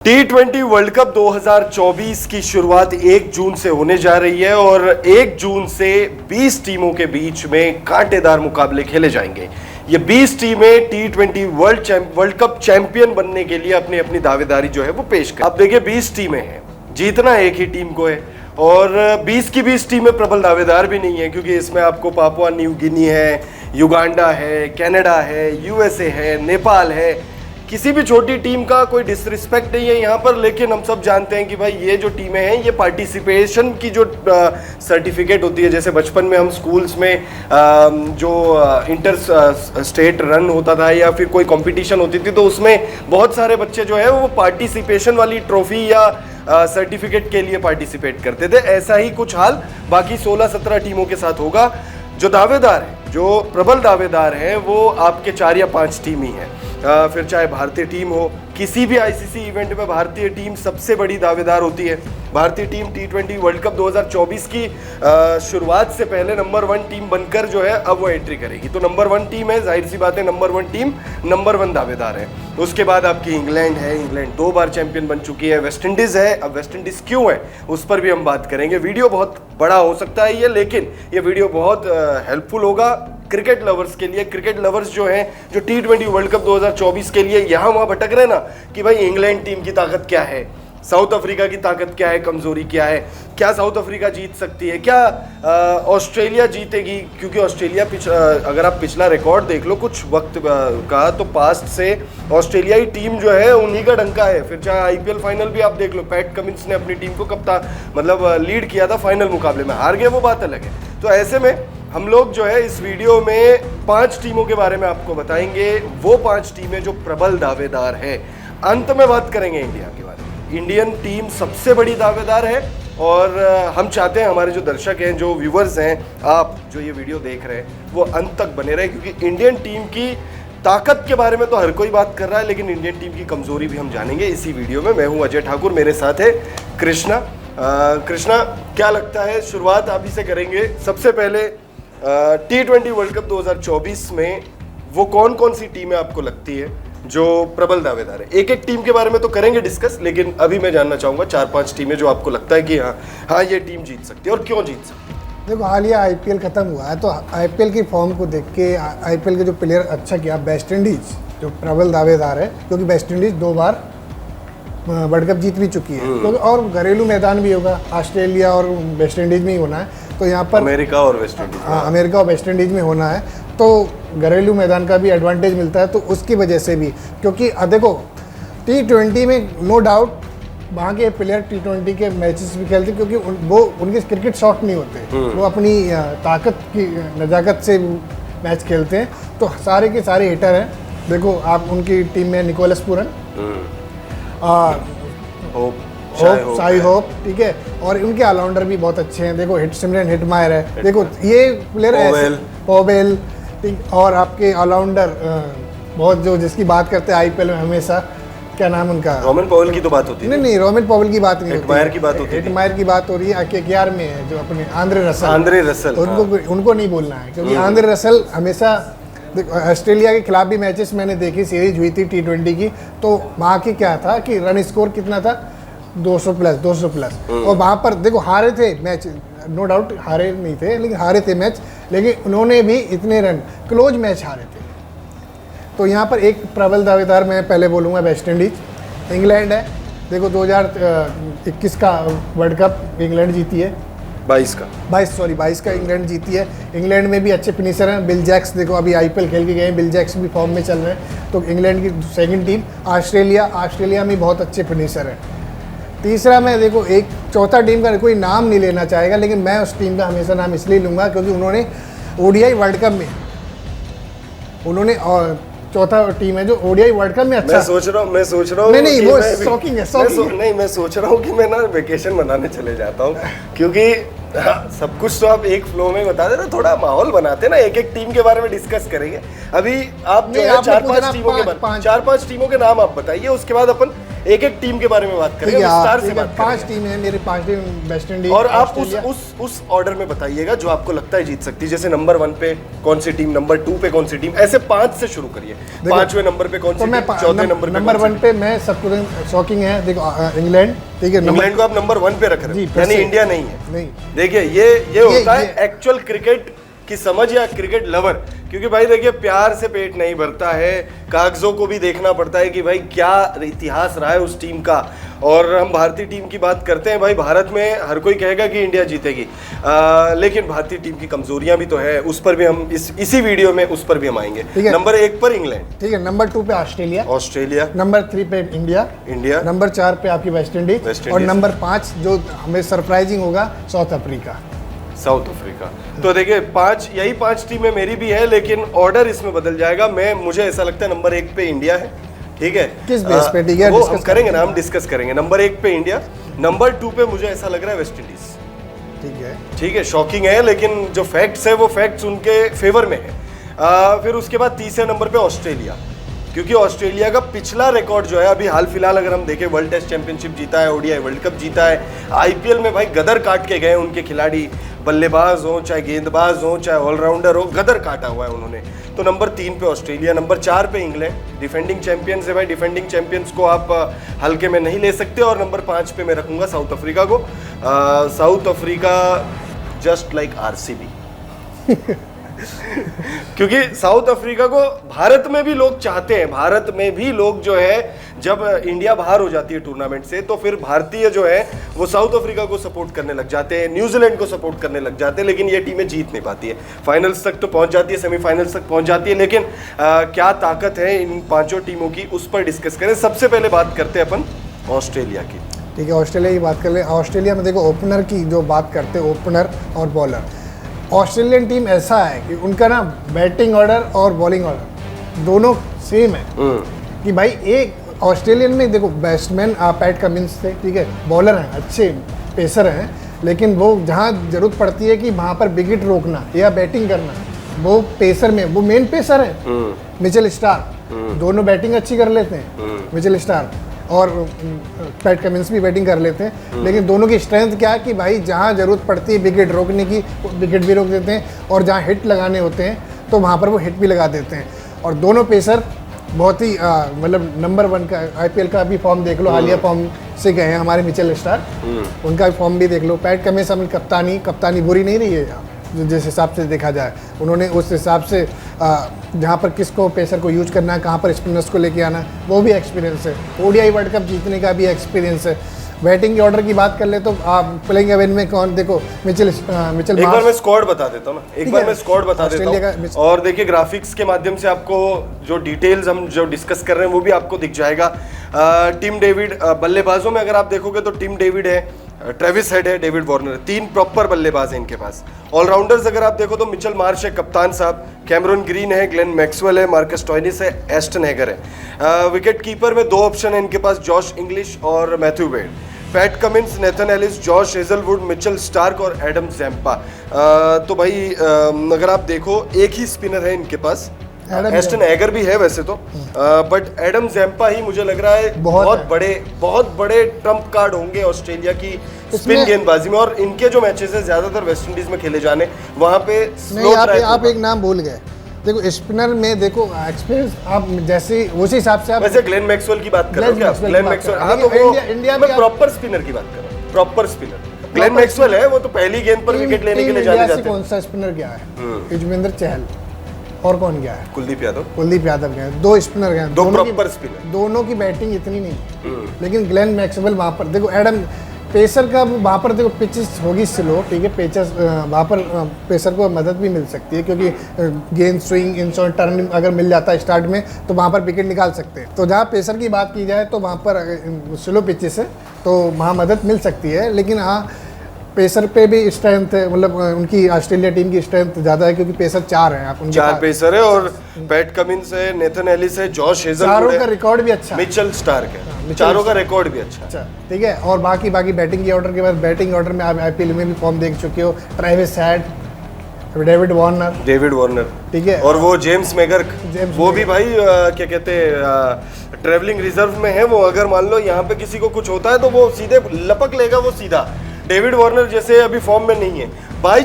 T20 world cup 2024 की शुरुआत 1 जून से होने जा रही है और 1 जून से 20 टीमों के बीच में कांटेदार मुकाबले खेले जाएंगे। ये 20 टीमें T20 वर्ल्ड कप चैंपियन बनने के लिए अपनी अपनी दावेदारी जो है वो पेश कर। अब देखिए 20 टीमें हैं, जीतना एक ही टीम को है और 20 की 20 टीमें प्रबल दावेदार भी नहीं है, क्योंकि इसमें आपको पापुआ न्यू गिनी है, युगांडा है, कनाडा है, यूएसए है, नेपाल है। किसी भी छोटी टीम का कोई डिसरिस्पेक्ट नहीं है यहाँ पर, लेकिन हम सब जानते हैं कि भाई ये जो टीमें हैं ये पार्टिसिपेशन की जो सर्टिफिकेट होती है, जैसे बचपन में हम स्कूल्स में जो इंटर स्टेट रन होता था या फिर कोई कंपटीशन होती थी तो उसमें बहुत सारे बच्चे जो है वो पार्टिसिपेशन वाली ट्रॉफी या सर्टिफिकेट के लिए पार्टिसिपेट करते थे। ऐसा ही कुछ हाल बाकी 16-17 टीमों के साथ होगा। जो दावेदार है, जो प्रबल दावेदार हैं, वो आपके 4 या 5 टीम ही हैं। फिर चाहे भारतीय टीम हो, किसी भी आईसीसी इवेंट में भारतीय टीम सबसे बड़ी दावेदार होती है। भारतीय टीम T20 वर्ल्ड कप 2024 की शुरुआत से पहले नंबर 1 टीम बनकर जो है अब वो एंट्री करेगी। तो नंबर 1 टीम है, जाहिर सी बात है नंबर 1 टीम नंबर 1 दावेदार है। उसके बाद आपकी इंग्लैंड है, इंग्लैंड 2 बार चैंपियन बन चुकी है। वेस्ट इंडीज़ है, अब वेस्ट इंडीज़ क्यों है उस पर भी हम बात करेंगे। वीडियो बहुत बड़ा हो सकता है ये, लेकिन ये वीडियो बहुत हेल्पफुल होगा क्रिकेट लवर्स के लिए। क्रिकेट लवर्स जो हैं, जो T20 वर्ल्ड कप 2024 के लिए यहाँ वहाँ भटक रहे ना कि भाई इंग्लैंड टीम की ताकत क्या है, साउथ अफ्रीका की ताकत क्या है, कमजोरी क्या है, क्या साउथ अफ्रीका जीत सकती है, क्या ऑस्ट्रेलिया जीतेगी। क्योंकि ऑस्ट्रेलिया अगर आप पिछला रिकॉर्ड देख लो कुछ वक्त का, तो पास्ट से ऑस्ट्रेलियाई टीम जो है उन्हीं का डंका है। फिर चाहे आईपीएल फाइनल भी आप देख लो, पैट कमिंस ने अपनी टीम को लीड किया था, फाइनल मुकाबले में हार गए, वो बात अलग है। तो ऐसे में हम लोग जो है इस वीडियो में 5 टीमों के बारे में आपको बताएंगे, वो 5 टीमें जो प्रबल दावेदार है। अंत में बात करेंगे इंडिया के बारे में। इंडियन टीम सबसे बड़ी दावेदार है और हम चाहते हैं हमारे जो दर्शक हैं, जो व्यूवर्स हैं, आप जो ये वीडियो देख रहे हैं, वो अंत तक बने रहे, क्योंकि इंडियन टीम की ताकत के बारे में तो हर कोई बात कर रहा है, लेकिन इंडियन टीम की कमजोरी भी हम जानेंगे इसी वीडियो में। मैं हूँ अजय ठाकुर, मेरे साथ है कृष्णा। कृष्णा, क्या लगता है, शुरुआत आप ही से करेंगे। सबसे पहले T20 वर्ल्ड कप 2024 में वो कौन कौन सी टीमें आपको लगती है जो प्रबल दावेदार है। एक एक टीम के बारे में तो करेंगे डिस्कस, लेकिन अभी मैं जानना चाहूंगा 4-5 टीमें जो आपको लगता है कि हाँ ये टीम जीत सकती है और क्यों जीत सकती है। देखो, हालिया आईपीएल खत्म हुआ है, तो आईपीएल की फॉर्म को देख के आईपीएल के जो प्लेयर अच्छा किया, वेस्ट इंडीज जो प्रबल दावेदार है, क्योंकि वेस्ट इंडीज 2 बार वर्ल्ड कप जीत भी चुकी है, क्योंकि और घरेलू मैदान भी होगा, ऑस्ट्रेलिया और वेस्ट इंडीज में ही होना है। तो यहाँ पर अमेरिका और वेस्ट इंडीज, हाँ, अमेरिका और वेस्ट इंडीज में होना है, तो घरेलू मैदान का भी एडवांटेज मिलता है। तो उसकी वजह से भी, क्योंकि देखो T20 में नो डाउट वहाँ के प्लेयर T20 के मैचेस भी खेलते, क्योंकि वो उनके क्रिकेट शॉट नहीं होते, वो अपनी ताकत की नज़ाकत से मैच खेलते हैं। तो सारे के सारे हिटर हैं। देखो आप उनकी टीम में निकोलस पूरन, साई होप, ठीक है, और उनके ऑलराउंडर भी बहुत अच्छे हैं। देखो सिमरन हिटमायर है, देखो ये प्लेयर पोवेल, और आपके ऑलराउंडर बहुत जो जिसकी बात करते हैं आईपीएल में हमेशा, क्या नाम उनका, रोमन पॉवेल की तो बात होती है। नहीं, रोमन पॉवेल की बात नहीं होती, हिटमायर की बात होती है। हिटमायर की बात हो रही है। KKR में है जो अपने आंद्रे रसल, उनको नहीं बोलना है, क्योंकि आंद्रे रसल हमेशा, ऑस्ट्रेलिया के खिलाफ भी मैचेस मैंने देखी, सीरीज हुई थी T20 की, तो वहाँ की क्या था कि रन स्कोर कितना था, 200 प्लस। और वहाँ पर देखो हारे थे मैच, नो डाउट हारे नहीं थे, लेकिन हारे थे मैच, लेकिन उन्होंने भी इतने रन क्लोज मैच हारे थे। तो यहाँ पर एक प्रबल दावेदार मैं पहले बोलूँगा वेस्ट इंडीज। इंग्लैंड है, देखो 2021 का वर्ल्ड कप इंग्लैंड जीती है, 22 का इंग्लैंड जीती है। इंग्लैंड में भी अच्छे फिनिशर हैं। बिल जैक्स, देखो अभी आईपीएल खेल के गए हैं, बिल जैक्स भी फॉर्म में चल रहे हैं। तो इंग्लैंड की सेकंड टीम। ऑस्ट्रेलिया में बहुत अच्छे फिनिशर हैं। तीसरा मैं देखो एक चौथा टीम का कोई नाम नहीं लेना चाहेगा, लेकिन मैं उस टीम का हमेशा नाम इसलिए लूँगा क्योंकि उन्होंने ODI वर्ल्ड कप में उन्होंने, और चौथा टीम है जो ODI वर्ल्ड कप में अच्छा। मैं सोच रहा हूँ नहीं वो शॉकिंग है। नहीं, मैं सोच रहा हूँ कि मैं ना वेकेशन मनाने चले जाता हूँ, क्योंकि सब कुछ तो आप एक फ्लो में बता दे रहे, थोड़ा माहौल बनाते ना, एक एक टीम के बारे में डिस्कस करेंगे। अभी आप जो है 4-5 टीमों के नाम आप बताइए, उसके बाद अपन एक एक टीम के बारे में बात करेंगे, विस्तार से बात 5 टीम है मेरी, 5 टीम वेस्ट इंडीज। और आप उस ऑर्डर में बताइएगा जो आपको लगता है जीत सकती है। जैसे नंबर 1 पे कौन सी टीम, नंबर 2 पे कौन सी टीम, ऐसे 5 से शुरू करिए। 5वें नंबर पे कौन सी टीम, चौथे नंबर 1 पे मैं सबको शॉकिंग है, देखो इंग्लैंड, ठीक है, इंग्लैंड को आप नंबर 1 पे रख रहे हैं, यानी इंडिया नहीं है। नहीं, देखिए ये होता है एक्चुअल क्रिकेट की समझ या क्रिकेट लवर, क्योंकि भाई देखिए प्यार से पेट नहीं भरता है, कागजों को भी देखना पड़ता है कि भाई क्या इतिहास रहा है उस टीम का। और हम भारतीय टीम की बात करते हैं, भाई भारत में हर कोई कहेगा कि इंडिया जीतेगी, लेकिन भारतीय टीम की कमजोरियां भी तो है, उस पर भी हम इसी वीडियो में उस पर भी हम आएंगे। नंबर 1 पर इंग्लैंड, ठीक है, नंबर 2 पे ऑस्ट्रेलिया, नंबर 3 पे इंडिया, नंबर 4 पे आपकी वेस्ट इंडीज, और नंबर 5 जो हमें सरप्राइजिंग होगा, साउथ अफ्रीका। तो देखिए 5 टीमें मेरी भी है, लेकिन ऑर्डर इसमें बदल जाएगा। मुझे ऐसा लगता है नंबर 1 पे इंडिया है, ठीक है, किस बेस पे, ठीक है, वो हम करेंगे ना, हम डिस्कस करेंगे। नंबर 1 पे इंडिया, नंबर 2 पे मुझे ऐसा लग रहा है वेस्ट इंडीज, ठीक है, शॉकिंग है, लेकिन जो फैक्ट्स है वो फैक्ट्स उनके फेवर में है। फिर उसके बाद तीसरे नंबर पे ऑस्ट्रेलिया, क्योंकि ऑस्ट्रेलिया का पिछला रिकॉर्ड जो है अभी हाल फिलहाल अगर हम देखें, वर्ल्ड टेस्ट चैंपियनशिप जीता है, ओडीआई वर्ल्ड कप जीता है, आईपीएल में भाई गदर काट के गए उनके खिलाड़ी, बल्लेबाज हो चाहे गेंदबाज हो चाहे ऑलराउंडर हो, गदर काटा हुआ है उन्होंने। तो नंबर 3 पे ऑस्ट्रेलिया, नंबर 4 पे इंग्लैंड, डिफेंडिंग चैंपियंस है भाई, डिफेंडिंग चैंपियंस को आप हल्के में नहीं ले सकते। और नंबर 5 पे मैं रखूंगा साउथ अफ्रीका को। South Africa just like RCB क्योंकि साउथ अफ्रीका को भारत में भी लोग चाहते हैं, भारत में भी लोग जो है जब इंडिया बाहर हो जाती है टूर्नामेंट से तो फिर भारतीय जो है वो साउथ अफ्रीका को सपोर्ट करने लग जाते हैं, न्यूजीलैंड को सपोर्ट करने लग जाते हैं, लेकिन ये टीमें जीत नहीं पाती है। फाइनल्स तक तो पहुंच जाती है, सेमीफाइनल्स तक पहुंच जाती है, लेकिन क्या ताकत है इन 5 टीमों की, उस पर डिस्कस करें। सबसे पहले बात करते हैं अपन ऑस्ट्रेलिया की, ठीक है, ऑस्ट्रेलिया की बात कर ले। ऑस्ट्रेलिया में देखो ओपनर की जो बात करते हैं, ओपनर और बॉलर, ऑस्ट्रेलियन टीम ऐसा है कि उनका ना बैटिंग ऑर्डर और बॉलिंग ऑर्डर दोनों सेम है, कि भाई एक ऑस्ट्रेलियन में देखो बैट्समैन पैट कमिंस थे, ठीक है, बॉलर हैं, अच्छे पेसर हैं, लेकिन वो जहाँ जरूरत पड़ती है कि वहाँ पर विकेट रोकना या बैटिंग करना, वो पेसर में वो मेन पेसर है मिचेल स्टार्क, दोनों बैटिंग अच्छी कर लेते हैं मिचेल स्टार्क और पैट कमिंस भी बैटिंग कर लेते हैं, लेकिन दोनों की स्ट्रेंथ क्या है कि भाई जहाँ ज़रूरत पड़ती है विकेट रोकने की, विकेट भी रोक देते हैं, और जहाँ हिट लगाने होते हैं तो वहाँ पर वो हिट भी लगा देते हैं। और दोनों पेसर बहुत ही मतलब नंबर 1 का आईपीएल का भी फॉर्म देख लो, हालिया फॉर्म से गए हैं हमारे मिचेल स्टार्क, उनका भी फॉर्म भी देख लो। पैट कमिंस अपनी कप्तानी बुरी नहीं रही है जिस हिसाब से देखा जाए, उन्होंने उस हिसाब से जहाँ पर किसको पेसर को यूज करना है, कहाँ पर स्पिनर्स को लेके आना है, वो भी एक्सपीरियंस है। ओडीआई वर्ल्ड कप जीतने का भी एक्सपीरियंस है। बैटिंग के ऑर्डर की बात कर ले तो आप प्लेइंग 11 में कौन, देखो मिचेल एक बार मैं स्क्वाड बता देता हूँ ना, एक बार मैं स्क्वाड बता देता हूँ, और देखिए ग्राफिक्स के माध्यम से आपको जो डिटेल्स हम जो डिस्कस कर रहे हैं वो भी आपको दिख जाएगा। टिम डेविड, बल्लेबाजों में अगर आप देखोगे तो टिम डेविड है, ट्रेविस हेड है, डेविड वार्नर, 3 प्रॉपर बल्लेबाज हैं इनके पास। ऑलराउंडर्स अगर आप देखो तो मिचेल मार्श है कप्तान साहब, कैमरून ग्रीन है, ग्लेन मैक्सवेल है, मार्कस टॉयनिस है, एस्टन हेगर है। विकेट कीपर में 2 ऑप्शन है इनके पास, जॉश इंग्लिश और Matthew Wade. Pat Cummins, Nathan Ellis, Josh Hazlewood, Mitchell Starc और एडम जैम्पा। तो भाई अगर आप देखो एक ही स्पिनर है इनके पास, एस्टन हेगर भी है वैसे तो, बट एडम जैम्पा ही मुझे लग रहा है बहुत बड़े ट्रम्प कार्ड होंगे ऑस्ट्रेलिया की स्पिन गेंदबाजी में। और इनके जो मैचेस है ज्यादातर वेस्ट इंडीज में खेले जाने, वहां पे स्लो ट्रैक। आप एक नाम भूल गए, देखो स्पिनर में देखो एक्सपीरियंस आप जैसे उसी हिसाब से आप वैसे ग्लेन मैक्सवेल की बात कर रहे हो क्या? ग्लेन मैक्सवेल, हाँ, तो वो इंडिया में प्रॉपर स्पिनर की बात कर रहा हूं, प्रॉपर स्पिनर ग्लेन मैक्सवेल है, वो तो पहली गेंद पर विकेट लेने के लिए जाने जाते हैं। कौन सा स्पिनर गया है? युजवेंद्र चहल, और कौन गया है? कुलदीप यादव गए, 2 स्पिनर गए, 2 प्रॉपर स्पिनर, दोनों की बैटिंग इतनी नहीं, लेकिन ग्लेन मैक्सवेल वहां पर देखो, एडम पेसर का वहाँ पर देखो पिचेस होगी स्लो, ठीक है, पेचेस वहाँ पर पेसर को मदद भी मिल सकती है, क्योंकि गेंद स्विंग इन टर्न अगर मिल जाता है स्टार्ट में तो वहाँ पर विकेट निकाल सकते हैं। तो जहाँ पेसर की बात की जाए तो वहाँ पर स्लो पिचेस है तो वहाँ मदद मिल सकती है, लेकिन हाँ पेसर पे भी स्ट्रेंथ है, मतलब उनकी ऑस्ट्रेलिया टीम की स्ट्रेंथ ज़्यादा है, क्योंकि पेसर 4 हैं, आप 4 पेसर है, और पैट कमिंस है, नेथन एलिस है, जॉश हेजलवुड है, चारों का रिकॉर्ड भी अच्छा, मिचेल स्टार्क है, चारों का रिकॉर्ड भी अच्छा, ठीक है। और बाकी बैटिंग के ऑर्डर के बाद, बैटिंग ऑर्डर में आप आईपीएल में भी फॉर्म देख चुके हो, ट्रेविस हेड, डेविड वार्नर, ठीक है, और वो जेम्स मैकगर्क, वो भी भाई क्या कहते हैं ट्रेवलिंग रिजर्व में है वो, अगर मान लो यहाँ पे किसी को कुछ होता है तो वो सीधे लपक लेगा वो सीधा। डेविड वार्नर जैसे अभी फॉर्म में नहीं है, बाई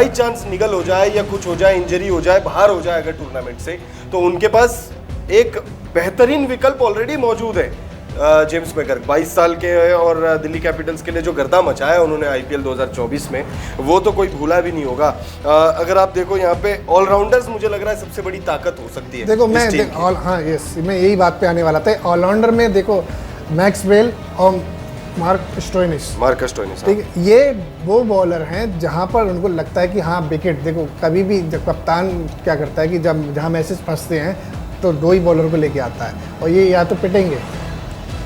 चांस निगल हो जाए या कुछ हो जाए, इंजरी हो जाए, बाहर हो जाए अगर टूर्नामेंट से, तो उनके पास एक बेहतरीन विकल्प ऑलरेडी मौजूद है। जेम्स मैकगर्क 22 साल के हैं और दिल्ली कैपिटल्स के लिए जो गर्दा मचाया उन्होंने आईपीएल 2024 में, वो तो कोई भूला भी नहीं होगा। अगर आप देखो यहाँ पे ऑलराउंडर्स मुझे लग रहा है सबसे बड़ी ताकत हो सकती है। देखो मैं यही बात पे आने वाला था। ऑलराउंडर में देखो मैक्सवेल और मार्क स्टोइनिस, ठीक है, ये वो बॉलर हैं जहाँ पर उनको लगता है कि हाँ विकेट, देखो कभी भी जब कप्तान क्या करता है कि जब जहाँ मैचेस फंसते हैं तो 2 ही बॉलर को लेके आता है और ये या तो पिटेंगे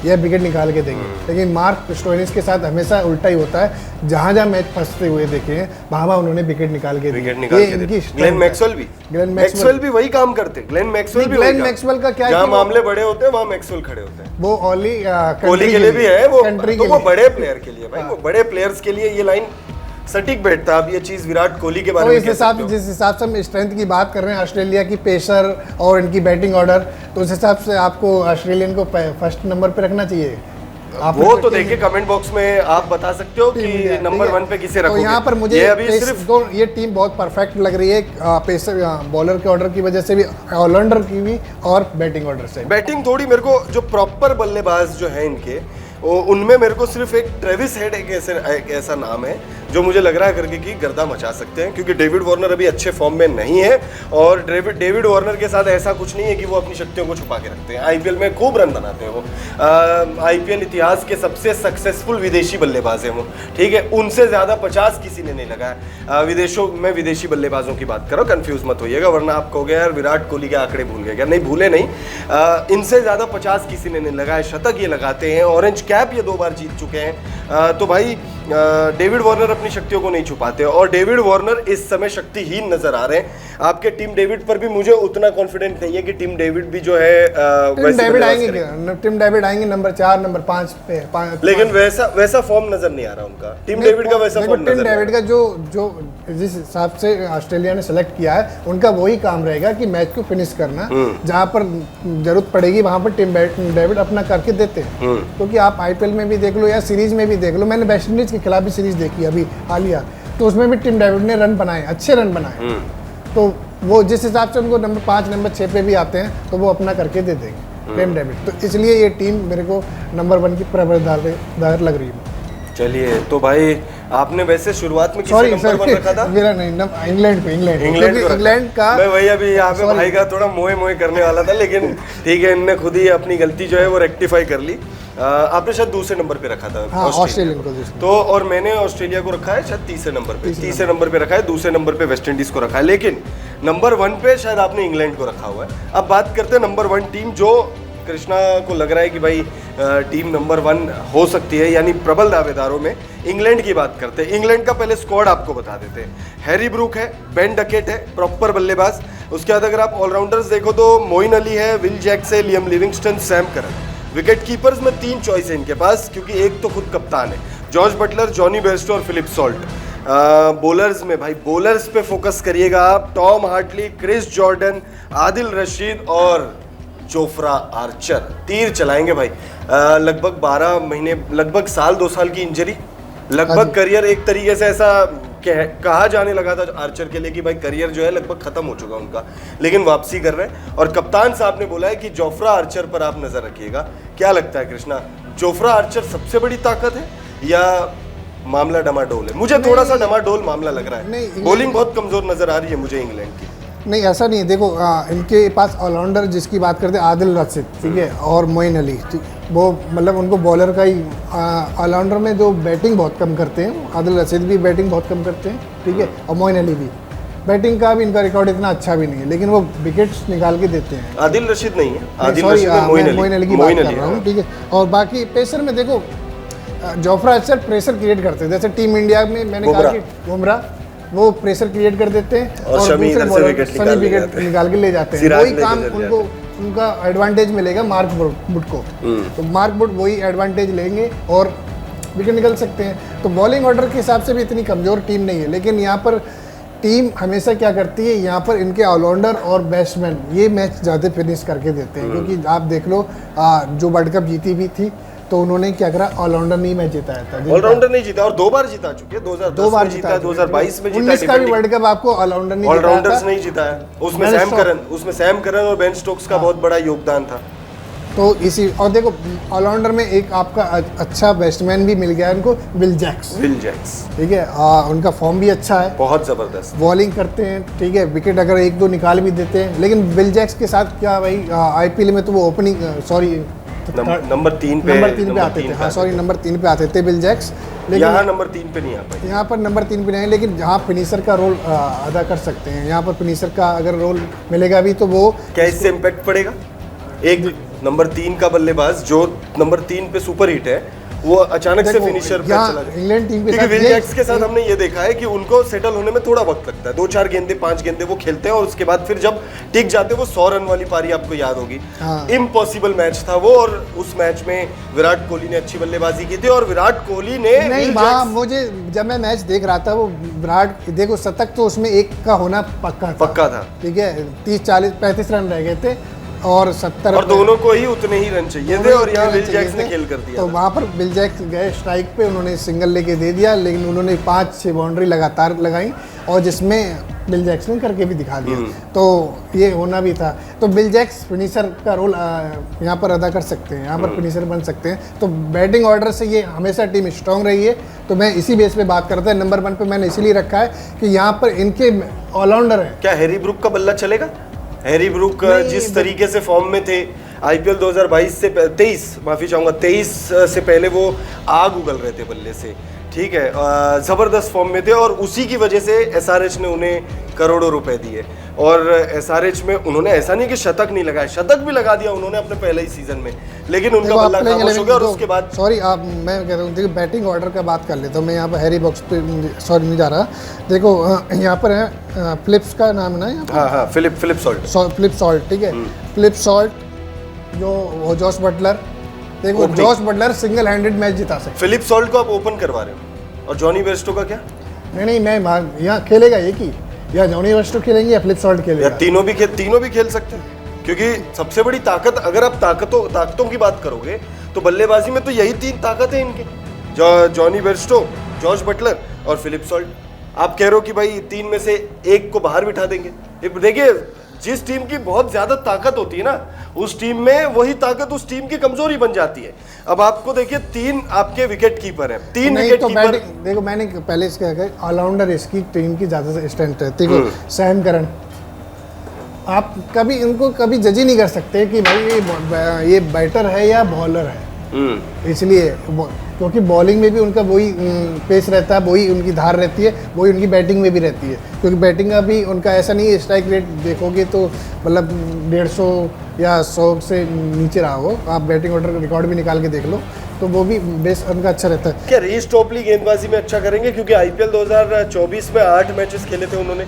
या विकेट निकाल के देंगे। लेकिन मार्क स्टोइनिस के साथ हमेशा उल्टा ही होता है, जहाँ जहाँ मैच फंसते हुए देखे हैं वहाँ उन्होंने विकेट निकाल के दिए। ग्लेन मैक्सवेल भी वही काम करते हैं। ग्लेन मैक्सवेल का क्या, जहाँ मामले बड़े होते हैं वहाँ मैक्सवेल खड़े होते हैं। वो कोहली के लिए भी है, वो तो वो बड़े प्लेयर के लिए भाई, वो बड़े प्लेयर्स के लिए ये लाइन सटीक बैठता। अब ये चीज विराट कोहली के बारे में जिस हिसाब से हम स्ट्रेंथ की बात कर रहे हैं ऑस्ट्रेलिया की पेसर और इनकी बैटिंग ऑर्डर, तो उस हिसाब से आपको ऑस्ट्रेलियन को फर्स्ट नंबर पे रखना चाहिए। आप वो तो देखिए कमेंट बॉक्स में आप बता सकते हो कि नंबर 1 पे किसे रखोगे। तो यहाँ पर मुझे ये टीम बहुत परफेक्ट लग रही है, पेसर बॉलर के ऑर्डर की वजह से भी, ऑलराउंडर की भी और बैटिंग ऑर्डर से। बैटिंग थोड़ी मेरे को जो प्रॉपर बल्लेबाज जो है इनके, उनमें मेरे को सिर्फ एक ट्रेविस हेड एक ऐसा नाम है जो मुझे लग रहा है करके कि गर्दा मचा सकते हैं, क्योंकि डेविड वार्नर अभी अच्छे फॉर्म में नहीं है और डेविड वार्नर के साथ ऐसा कुछ नहीं है कि वो अपनी शक्तियों को छुपा के रखते हैं। आईपीएल में खूब रन बनाते हैं वो, आईपीएल इतिहास के सबसे सक्सेसफुल विदेशी बल्लेबाज हैं वो, ठीक है। उनसे ज़्यादा 50 किसी ने नहीं लगाया विदेशों में। विदेशी बल्लेबाजों की बात करो, कंफ्यूज मत होइएगा वरना आप कहोगे यार विराट कोहली के आंकड़े भूल गए क्या। नहीं भूले नहीं, इनसे ज़्यादा 50 किसी ने नहीं लगाया। शतक ये लगाते हैं, ऑरेंज कैप ये 2 बार जीत चुके हैं। तो भाई डेविड वार्नर अपनी शक्तियों को नहीं छुपाते और डेविड वार्नर इस समय शक्तिहीन नजर आ रहे हैं। आपके टीम डेविड पर भी मुझे उतना कॉन्फिडेंट नहीं है कि टीम डेविड भी जो है टीम डेविड आएंगे नंबर 4 नंबर 5 पे, लेकिन वैसा फॉर्म नजर नहीं आ रहा उनका। टीम डेविड का वैसा फॉर्म टीम डेविड का जो जिस हिसाब से ऑस्ट्रेलिया ने सेलेक्ट किया है उनका वही काम रहेगा कि मैच को फिनिश करना, जहां पर जरूरत पड़ेगी वहां पर टीम डेविड अपना करके देते हैं। क्योंकि आप आईपीएल में भी देख लो या सीरीज में भी देख लो, मैंने वेस्ट इंडीज के खिलाफ भी सीरीज देखी अभी हालिया, तो उसमें भी टीम डेविड ने रन बनाए, अच्छे रन बनाए। तो वो जिस हिसाब से उनको नंबर 5 नंबर 6 पे भी आते हैं तो वो अपना करके दे देंगे टीम डेविड। तो इसलिए ये टीम मेरे को नंबर 1 की प्रबलदार लग रही है। चलिए तो भाई आपने वैसे शुरुआत में किसे नंबर 1 रखा था? मेरा नहीं, इंग्लैंड का। मैं वही अभी यहाँ पे भाई का थोड़ा मोए करने वाला था, लेकिन ठीक है इनने खुद ही अपनी गलती जो है वो रेक्टिफाई कर ली। आपने शायद दूसरे नंबर पे रखा था ऑस्ट्रेलिया को, तो और मैंने ऑस्ट्रेलिया को रखा है शायद तीसरे नंबर पे रखा है, दूसरे नंबर पे वेस्ट इंडीज को रखा है, लेकिन नंबर 1 पे शायद आपने इंग्लैंड को रखा हुआ है। अब बात करते हैं नंबर 1 टीम जो कृष्णा को लग रहा है कि भाई टीम नंबर 1 हो सकती है, यानी प्रबल दावेदारों में इंग्लैंड की बात करते हैं। इंग्लैंड का पहले स्क्वाड आपको बता देते हैं। हैरी ब्रूक है, बेन डकेट है प्रॉपर बल्लेबाज। उसके बाद अगर आप ऑलराउंडर्स देखो तो मोइन अली है, विल जैक्स है, Liam Livingstone, Sam Curran. Wicket keepers में 3 चॉइस है इनके पास, क्योंकि एक तो खुद कप्तान है, जॉर्ज बटलर, जॉनी बेस्टो और फिलिप सॉल्ट। बॉलर्स में भाई बॉलर्स पे फोकस करिएगा आप, Tom Hartley, Chris Jordan, Adil Rashid और जोफ्रा आर्चर। तीर चलाएंगे भाई, लगभग 12 महीने, लगभग साल 2 साल की इंजरी, लगभग करियर एक तरीके से ऐसा कहा जाने लगा था आर्चर के लिए कि भाई करियर जो है लगभग खत्म हो चुका उनका, लेकिन वापसी कर रहे हैं। और कप्तान साहब ने बोला है कि जोफ्रा आर्चर पर आप नजर रखिएगा। क्या लगता है कृष्णा, जोफ्रा आर्चर सबसे बड़ी ताकत है या मामला डमाडोल है? मुझे थोड़ा सा डमाडोल मामला लग रहा है, बॉलिंग बहुत कमजोर नजर आ रही है मुझे इंग्लैंड की। नहीं ऐसा नहीं है, देखो इनके पास ऑलराउंडर जिसकी बात करते हैं आदिल रशीद, ठीक है, और मोइन अली, वो मतलब उनको बॉलर का ही, ऑलराउंडर में जो बैटिंग बहुत कम करते हैं, आदिल रशीद भी बैटिंग बहुत कम करते हैं, ठीक है, और मोइन अली भी बैटिंग का भी इनका रिकॉर्ड इतना अच्छा भी नहीं है, लेकिन वो विकेट्स निकाल के देते हैं। आदिल रशीद नहीं है, आदिल रशीद मोइन अली की बात कर रहा हूँ, ठीक है। और बाकी पेसर में देखो जोफ्रा अक्सर प्रेशर क्रिएट करते हैं, जैसे टीम इंडिया में मैंने कहा कि बुमराह वो प्रेशर क्रिएट कर देते हैं और दूसरे बॉलर सनी विकेट निकाल के ले जाते हैं। वही काम उनको, उनका एडवांटेज मिलेगा मार्क वुड को, तो मार्क वुड वही एडवांटेज लेंगे और विकेट निकल सकते हैं। तो बॉलिंग ऑर्डर के हिसाब से भी इतनी कमज़ोर टीम नहीं है, लेकिन यहाँ पर टीम हमेशा क्या करती है, यहाँ पर इनके ऑलराउंडर और बैट्समैन ये मैच ज़्यादा फिनिश करके देते हैं, क्योंकि आप देख लो जो वर्ल्ड कप जीती भी थी तो उन्होंने क्या करा, ऑलराउंडर नहीं मैच जिताया था, ऑलराउंडर नहीं जीता, और 2 बार जीता चुके, 2010 में जीता, 2022 में जीता, 19 का भी वर्ल्ड कप आपको ऑलराउंडर नहीं जिताया था, ऑलराउंडर्स नहीं जिताया, उसमें सैम करन और बेन स्टोक्स का बहुत बड़ा योगदान था। तो इसी, और देखो ऑलराउंडर में एक आपका अच्छा बैट्समैन भी मिल गया है उनको, विल जैक्स, ठीक है, उनका फॉर्म भी अच्छा है, बहुत जबरदस्त बॉलिंग करते हैं, ठीक है, विकेट अगर 1-2 निकाल भी देते हैं, लेकिन विल जैक्स के साथ क्या भाई, आईपीएल में तो वो ओपनिंग नंबर 3 पे आते थे, हाँ सॉरी नंबर 3 पे आते थे विल जैक्स, लेकिन यहाँ नंबर 3 पे नहीं आ पाए, यहाँ पर नंबर 3 पे नहीं है, लेकिन जहाँ फिनिशर का रोल अदा कर सकते हैं, यहाँ पर फिनिशर का अगर रोल मिलेगा भी तो वो क्या इससे इम्पैक्ट पड़ेगा? एक नंबर 3 का बल्लेबाज जो नंबर 3 पे सुपर हिट है, वो अचानक से फिनिशर पे चला जाए। इंग्लैंड टीम के साथ विल जैक्स के साथ हमने ये देखा है कि उनको सेटल होने में थोड़ा वक्त लगता है, 2-4 गेंदे 5 गेंदे वो खेलते हैं, और उसके बाद फिर जब टिक जाते हैं, वो 100 रन वाली पारी आपको याद होगी, इम्पॉसिबल मैच था वो, और उस मैच में विराट कोहली ने अच्छी बल्लेबाजी की थी, और विराट कोहली ने मुझे जब मैं मैच देख रहा था, वो विराट देखो शतक तो उसमें एक का होना पक्का था, ठीक है, 30-40-35 रन रह गए थे और 70, और दोनों को ही उतने ही रन चाहिए थे, और यहाँ विल जैक्स ने खेल कर दिया, तो वहाँ पर विल जैक्स गए स्ट्राइक पे, उन्होंने सिंगल लेके दे दिया, लेकिन उन्होंने 5-6 बाउंड्री लगातार लगाई, और जिसमें विल जैक्स ने करके भी दिखा दिया, तो ये होना भी था। तो विल जैक्स फिनिशर का रोल यहाँ पर अदा कर सकते हैं, यहाँ पर फिनिशर बन सकते हैं, तो बैटिंग ऑर्डर से ये हमेशा टीम स्ट्रांग रही है, तो मैं इसी बेस पे बात करता है, नंबर 1 पे मैंने इसीलिए रखा है कि यहाँ पर इनके ऑलराउंडर है। क्या हैरी ब्रूक का बल्ला चलेगा? हैरी ब्रूक जिस तरीके से फॉर्म में थे, आईपीएल 2022 से 23 से पहले वो आग उगल रहे थे बल्ले से, ठीक है, ज़बरदस्त फॉर्म में थे, और उसी की वजह से एसआरएच ने उन्हें करोड़ों रुपए दिए, और एसआरएच में उन्होंने ऐसा नहीं कि शतक नहीं लगाया, शतक भी लगा दिया उन्होंने अपने पहले ही सीजन में, लेकिन उनका बल्ला खामोश हो गया, और उसके बाद सॉरी आप, मैं कह रहा हूँ देखो बैटिंग ऑर्डर का बात कर लेता हूँ, मैं यहाँ पर हैरी बॉक्स पे सॉरी नहीं जा रहा, देखो यहाँ पर है फिलिप्स का नाम है ना, हाँ फिलिप सॉल्ट, ठीक है, फिलिप सॉल्ट, जो जॉस बटलर, देखो Jos Buttler single handed match जिता सकते, फिलिप सॉल्ट को आप ओपन करवा रहे हो, और जॉनी बेयरस्टो का क्या? नहीं मैं यहाँ खेलेगा एक ही, या जॉनी बेयरस्टो खेलेंगे या फिलिप सॉल्ट खेलेगा, या तीनों भी खेल सकते हैं, क्योंकि सबसे बड़ी ताकत, अगर आप ताकतों की बात करोगे तो बल्लेबाजी में तो यही 3 ताकत है इनके, जॉनी बेयरस्टो, जॉस बटलर और फिलिप सॉल्ट। आप कह रहे हो कि भाई 3 में से एक को बाहर बिठा देंगे, देखिए जिस टीम की बहुत ज्यादा ताकत होती है ना, उस टीम में वही ताकत उस टीम की कमजोरी बन जाती है। अब आपको देखिए 3 आपके विकेट कीपर हैं, 3 विकेट तो कीपर, देखो मैंने पहले इसका कहा ऑलराउंडर इसकी टीम की ज्यादा स्ट्रेंथ है, देखो सैम करन, आप कभी इनको कभी जज ही नहीं कर सकते कि भाई ये बैटर है या बॉलर है, इसलिए क्योंकि बॉलिंग में भी उनका वही पेस रहता है, वही उनकी धार रहती है, वही उनकी बैटिंग में भी रहती है, क्योंकि बैटिंग का भी उनका ऐसा नहीं है, स्ट्राइक रेट देखोगे तो मतलब 150 या 100 से नीचे रहा हो, आप बैटिंग ऑर्डर रिकॉर्ड भी निकाल के देख लो, तो वो भी बेस उनका अच्छा रहता है। क्या रीस टोपली गेंदबाजी में अच्छा करेंगे? क्योंकि आईपीएल 2024 में 8 मैचेस खेले थे उन्होंने,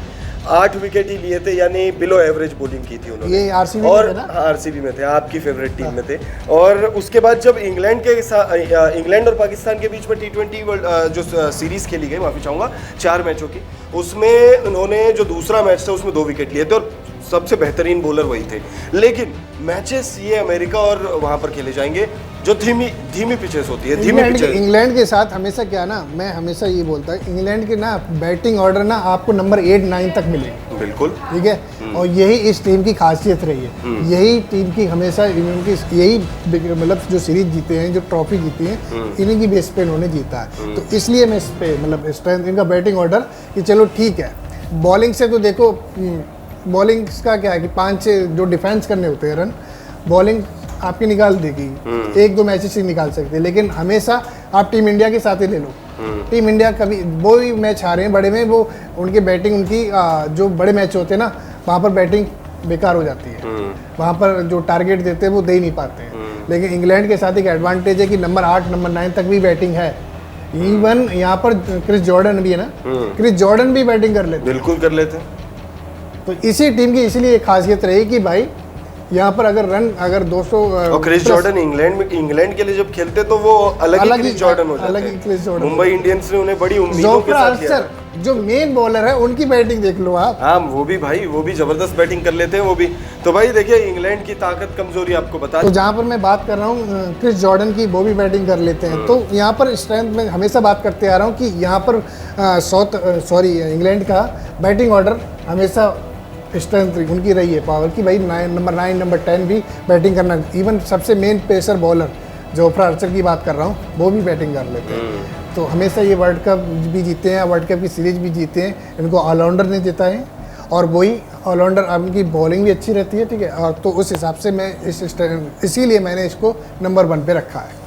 8 विकेट ही लिए थे, यानी बिलो एवरेज बॉलिंग की थी उन्होंने, ये आरसीबी और में थे ना? आरसीबी में थे, आपकी फेवरेट टीम में थे। और उसके बाद जब इंग्लैंड और पाकिस्तान के बीच में T20 जो सीरीज खेली गई, माफी चाहूंगा, 4 मैचों की, उसमें उन्होंने जो दूसरा मैच था उसमें 2 विकेट लिए थे, और सबसे बेहतरीन बॉलर वही थे। लेकिन मैचेस ये अमेरिका और वहां पर खेले जाएंगे जो धीमी पिचेस होती है, धीमी पिचेस। इंग्लैंड के साथ हमेशा क्या ना, मैं हमेशा ये बोलता है, इंग्लैंड के ना बैटिंग ऑर्डर ना आपको नंबर 8-9 तक मिलेगा, बिल्कुल ठीक है, और यही इस टीम की खासियत रही है, यही टीम की हमेशा इनकी यही मतलब जो सीरीज जीते हैं, जो ट्रॉफी जीती है, इन्हीं की बेस पे इन्होंने जीता है, तो इसलिए मैं इस पे मतलब स्ट्रेंथ इनका बैटिंग ऑर्डर कि चलो ठीक है। बॉलिंग से तो देखो बॉलिंग का क्या है कि 5-6 जो डिफेंस करने होते हैं रन, बॉलिंग आपकी निकाल देगी, 1-2 मैचेस ही निकाल सकते हैं, लेकिन हमेशा आप टीम इंडिया के साथ ही ले लो, टीम इंडिया कभी वो ही मैच हारे हैं बड़े में, वो उनकी बैटिंग, उनकी जो बड़े मैच होते हैं ना, वहाँ पर बैटिंग बेकार हो जाती है, वहाँ पर जो टारगेट देते हैं वो दे ही नहीं पाते हैं, लेकिन इंग्लैंड के साथ एक एडवांटेज है कि नंबर 8 नंबर 9 तक भी बैटिंग है, इवन यहाँ पर क्रिस जॉर्डन भी है ना, क्रिस जॉर्डन भी बैटिंग कर लेते, बिल्कुल कर लेते। तो इसी टीम की इसलिए एक खासियत रही कि भाई यहाँ पर अगर 200 और क्रिस जॉर्डन इंग्लैंड के लिए जब खेलते तो वो अलग ही क्रिस जॉर्डन हो जाते हैं। मुंबई इंडियंस ने उन्हें बड़ी उम्मीदों के साथ किया था। जो मेन बॉलर है उनकी बैटिंग देख लो आप। हाँ वो भी जबरदस्त बैटिंग कर लेते हैं वो भी। तो भाई देखिए इंग्लैंड की ताकत कमजोरी आपको बता। तो जहाँ पर मैं बात कर रहा हूँ क्रिस जॉर्डन की, वो भी बैटिंग कर लेते हैं। तो यहाँ पर स्ट्रेंथ में हमेशा बात करते आ रहा हूँ कि यहाँ पर इंग्लैंड का बैटिंग ऑर्डर हमेशा स्ट्रेंथ उनकी रही है, पावर की। भाई नंबर 9 नंबर 10 भी बैटिंग करना, इवन सबसे main pacer bowler Jofra Archer की बात कर रहा हूँ, वो भी बैटिंग कर लेते हैं। तो हमेशा ये वर्ल्ड कप भी जीते हैं, वर्ल्ड कप की सीरीज भी जीते हैं। इनको ऑलराउंडर ने जीता है और वही ऑलराउंडर, उनकी बॉलिंग भी अच्छी रहती है, ठीक है। और तो उस हिसाब से मैं इसीलिए मैंने इसको नंबर 1 पे रखा है।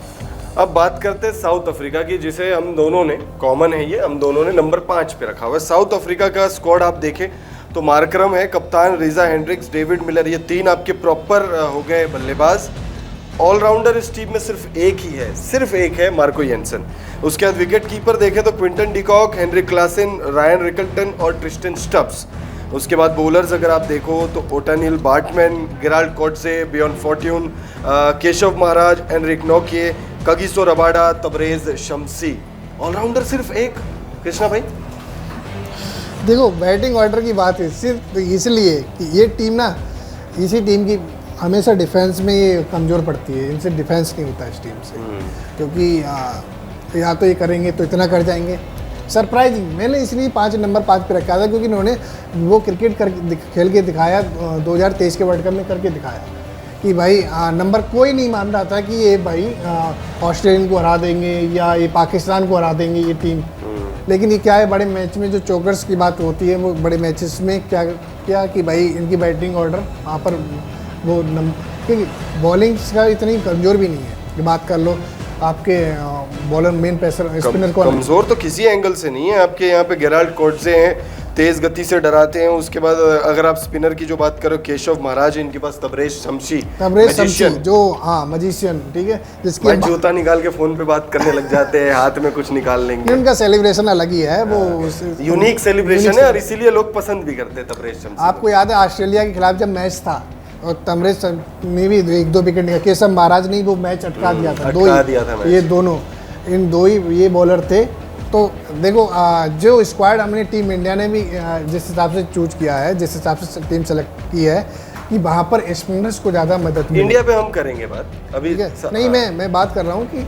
अब बात करते हैं साउथ अफ्रीका की, जिसे हम दोनों ने कॉमन है, ये हम दोनों ने नंबर 5 पे रखा हुआ है। साउथ अफ्रीका का स्क्वाड आप देखें तो मार्करम है कप्तान, रिजा हेंड्रिक्स, डेविड मिलर, ये 3 आपके प्रॉपर हो गए बल्लेबाज। ऑलराउंडर इस टीम में सिर्फ एक है, मार्को येंसन। उसके बाद विकेट कीपर देखें तो Quinton de Kock, Heinrich Klaasen, Ryan Rickelton और ट्रिस्टन स्टब्स। उसके बाद बॉलर्स अगर आप देखो तो Ottneil Baartman, Gerald Coetzee, Bjorn Fortuin, Keshav Maharaj, Anrich नोकिए, Kagiso Rabada, Tabraiz Shamsi. All rounder सिर्फ एक। कृष्णा भाई देखो बैटिंग ऑर्डर की बात है सिर्फ इसलिए कि ये टीम ना, इसी टीम की हमेशा डिफेंस में ये कमज़ोर पड़ती है। इनसे डिफेंस नहीं होता इस टीम से, क्योंकि या तो ये करेंगे तो इतना कर जाएंगे। सरप्राइजिंग मैंने इसलिए नंबर 5 पे रखा था, क्योंकि इन्होंने वो क्रिकेट खेल के दिखाया 2023 के वर्ल्ड कप में, करके दिखाया कि भाई नंबर कोई नहीं मान रहा था कि ये भाई ऑस्ट्रेलियन को हरा देंगे या ये पाकिस्तान को हरा देंगे ये टीम। लेकिन ये क्या है, बड़े मैच में जो चोकर्स की बात होती है, वो बड़े मैचेस में क्या कि भाई इनकी बैटिंग ऑर्डर वहाँ पर वो क्योंकि बॉलिंग्स का इतनी कमज़ोर भी नहीं है। ये बात कर लो आपके बॉलर मेन पेसर स्पिनर को कमज़ोर तो किसी एंगल से नहीं है। आपके यहाँ पे गेराल्ड कोट्जे हैं, तेज़ गति से डराते हैं। उसके बाद अगर आप स्पिनर की जो बात करो, केशव महाराज, इनके पास तबरेज शम्सी जो मजिशियन, ठीक है, जिसके जूता निकाल के फोन पे बात करने लग जाते हैं, हाथ में कुछ निकाल लेंगे। उनका सेलिब्रेशन अलग ही है, वो यूनिक सेलिब्रेशन है और इसीलिए लोग पसंद भी करते हैं तबरेज शम्सी। आपको याद है ऑस्ट्रेलिया के खिलाफ जब मैच था और तबरेज ने भी 1-2 विकेट निकाले, केशव महाराज ने वो मैच अटका दिया था। ये दोनों ये बॉलर थे। तो देखो जो स्क्वाड हमने टीम इंडिया ने भी जिस हिसाब से चूज किया है, जिस हिसाब से टीम सेलेक्ट की है, कि वहाँ पर स्पिनर्स को ज़्यादा मदद मिले। इंडिया पे हम करेंगे बात अभी, नहीं मैं बात कर रहा हूँ कि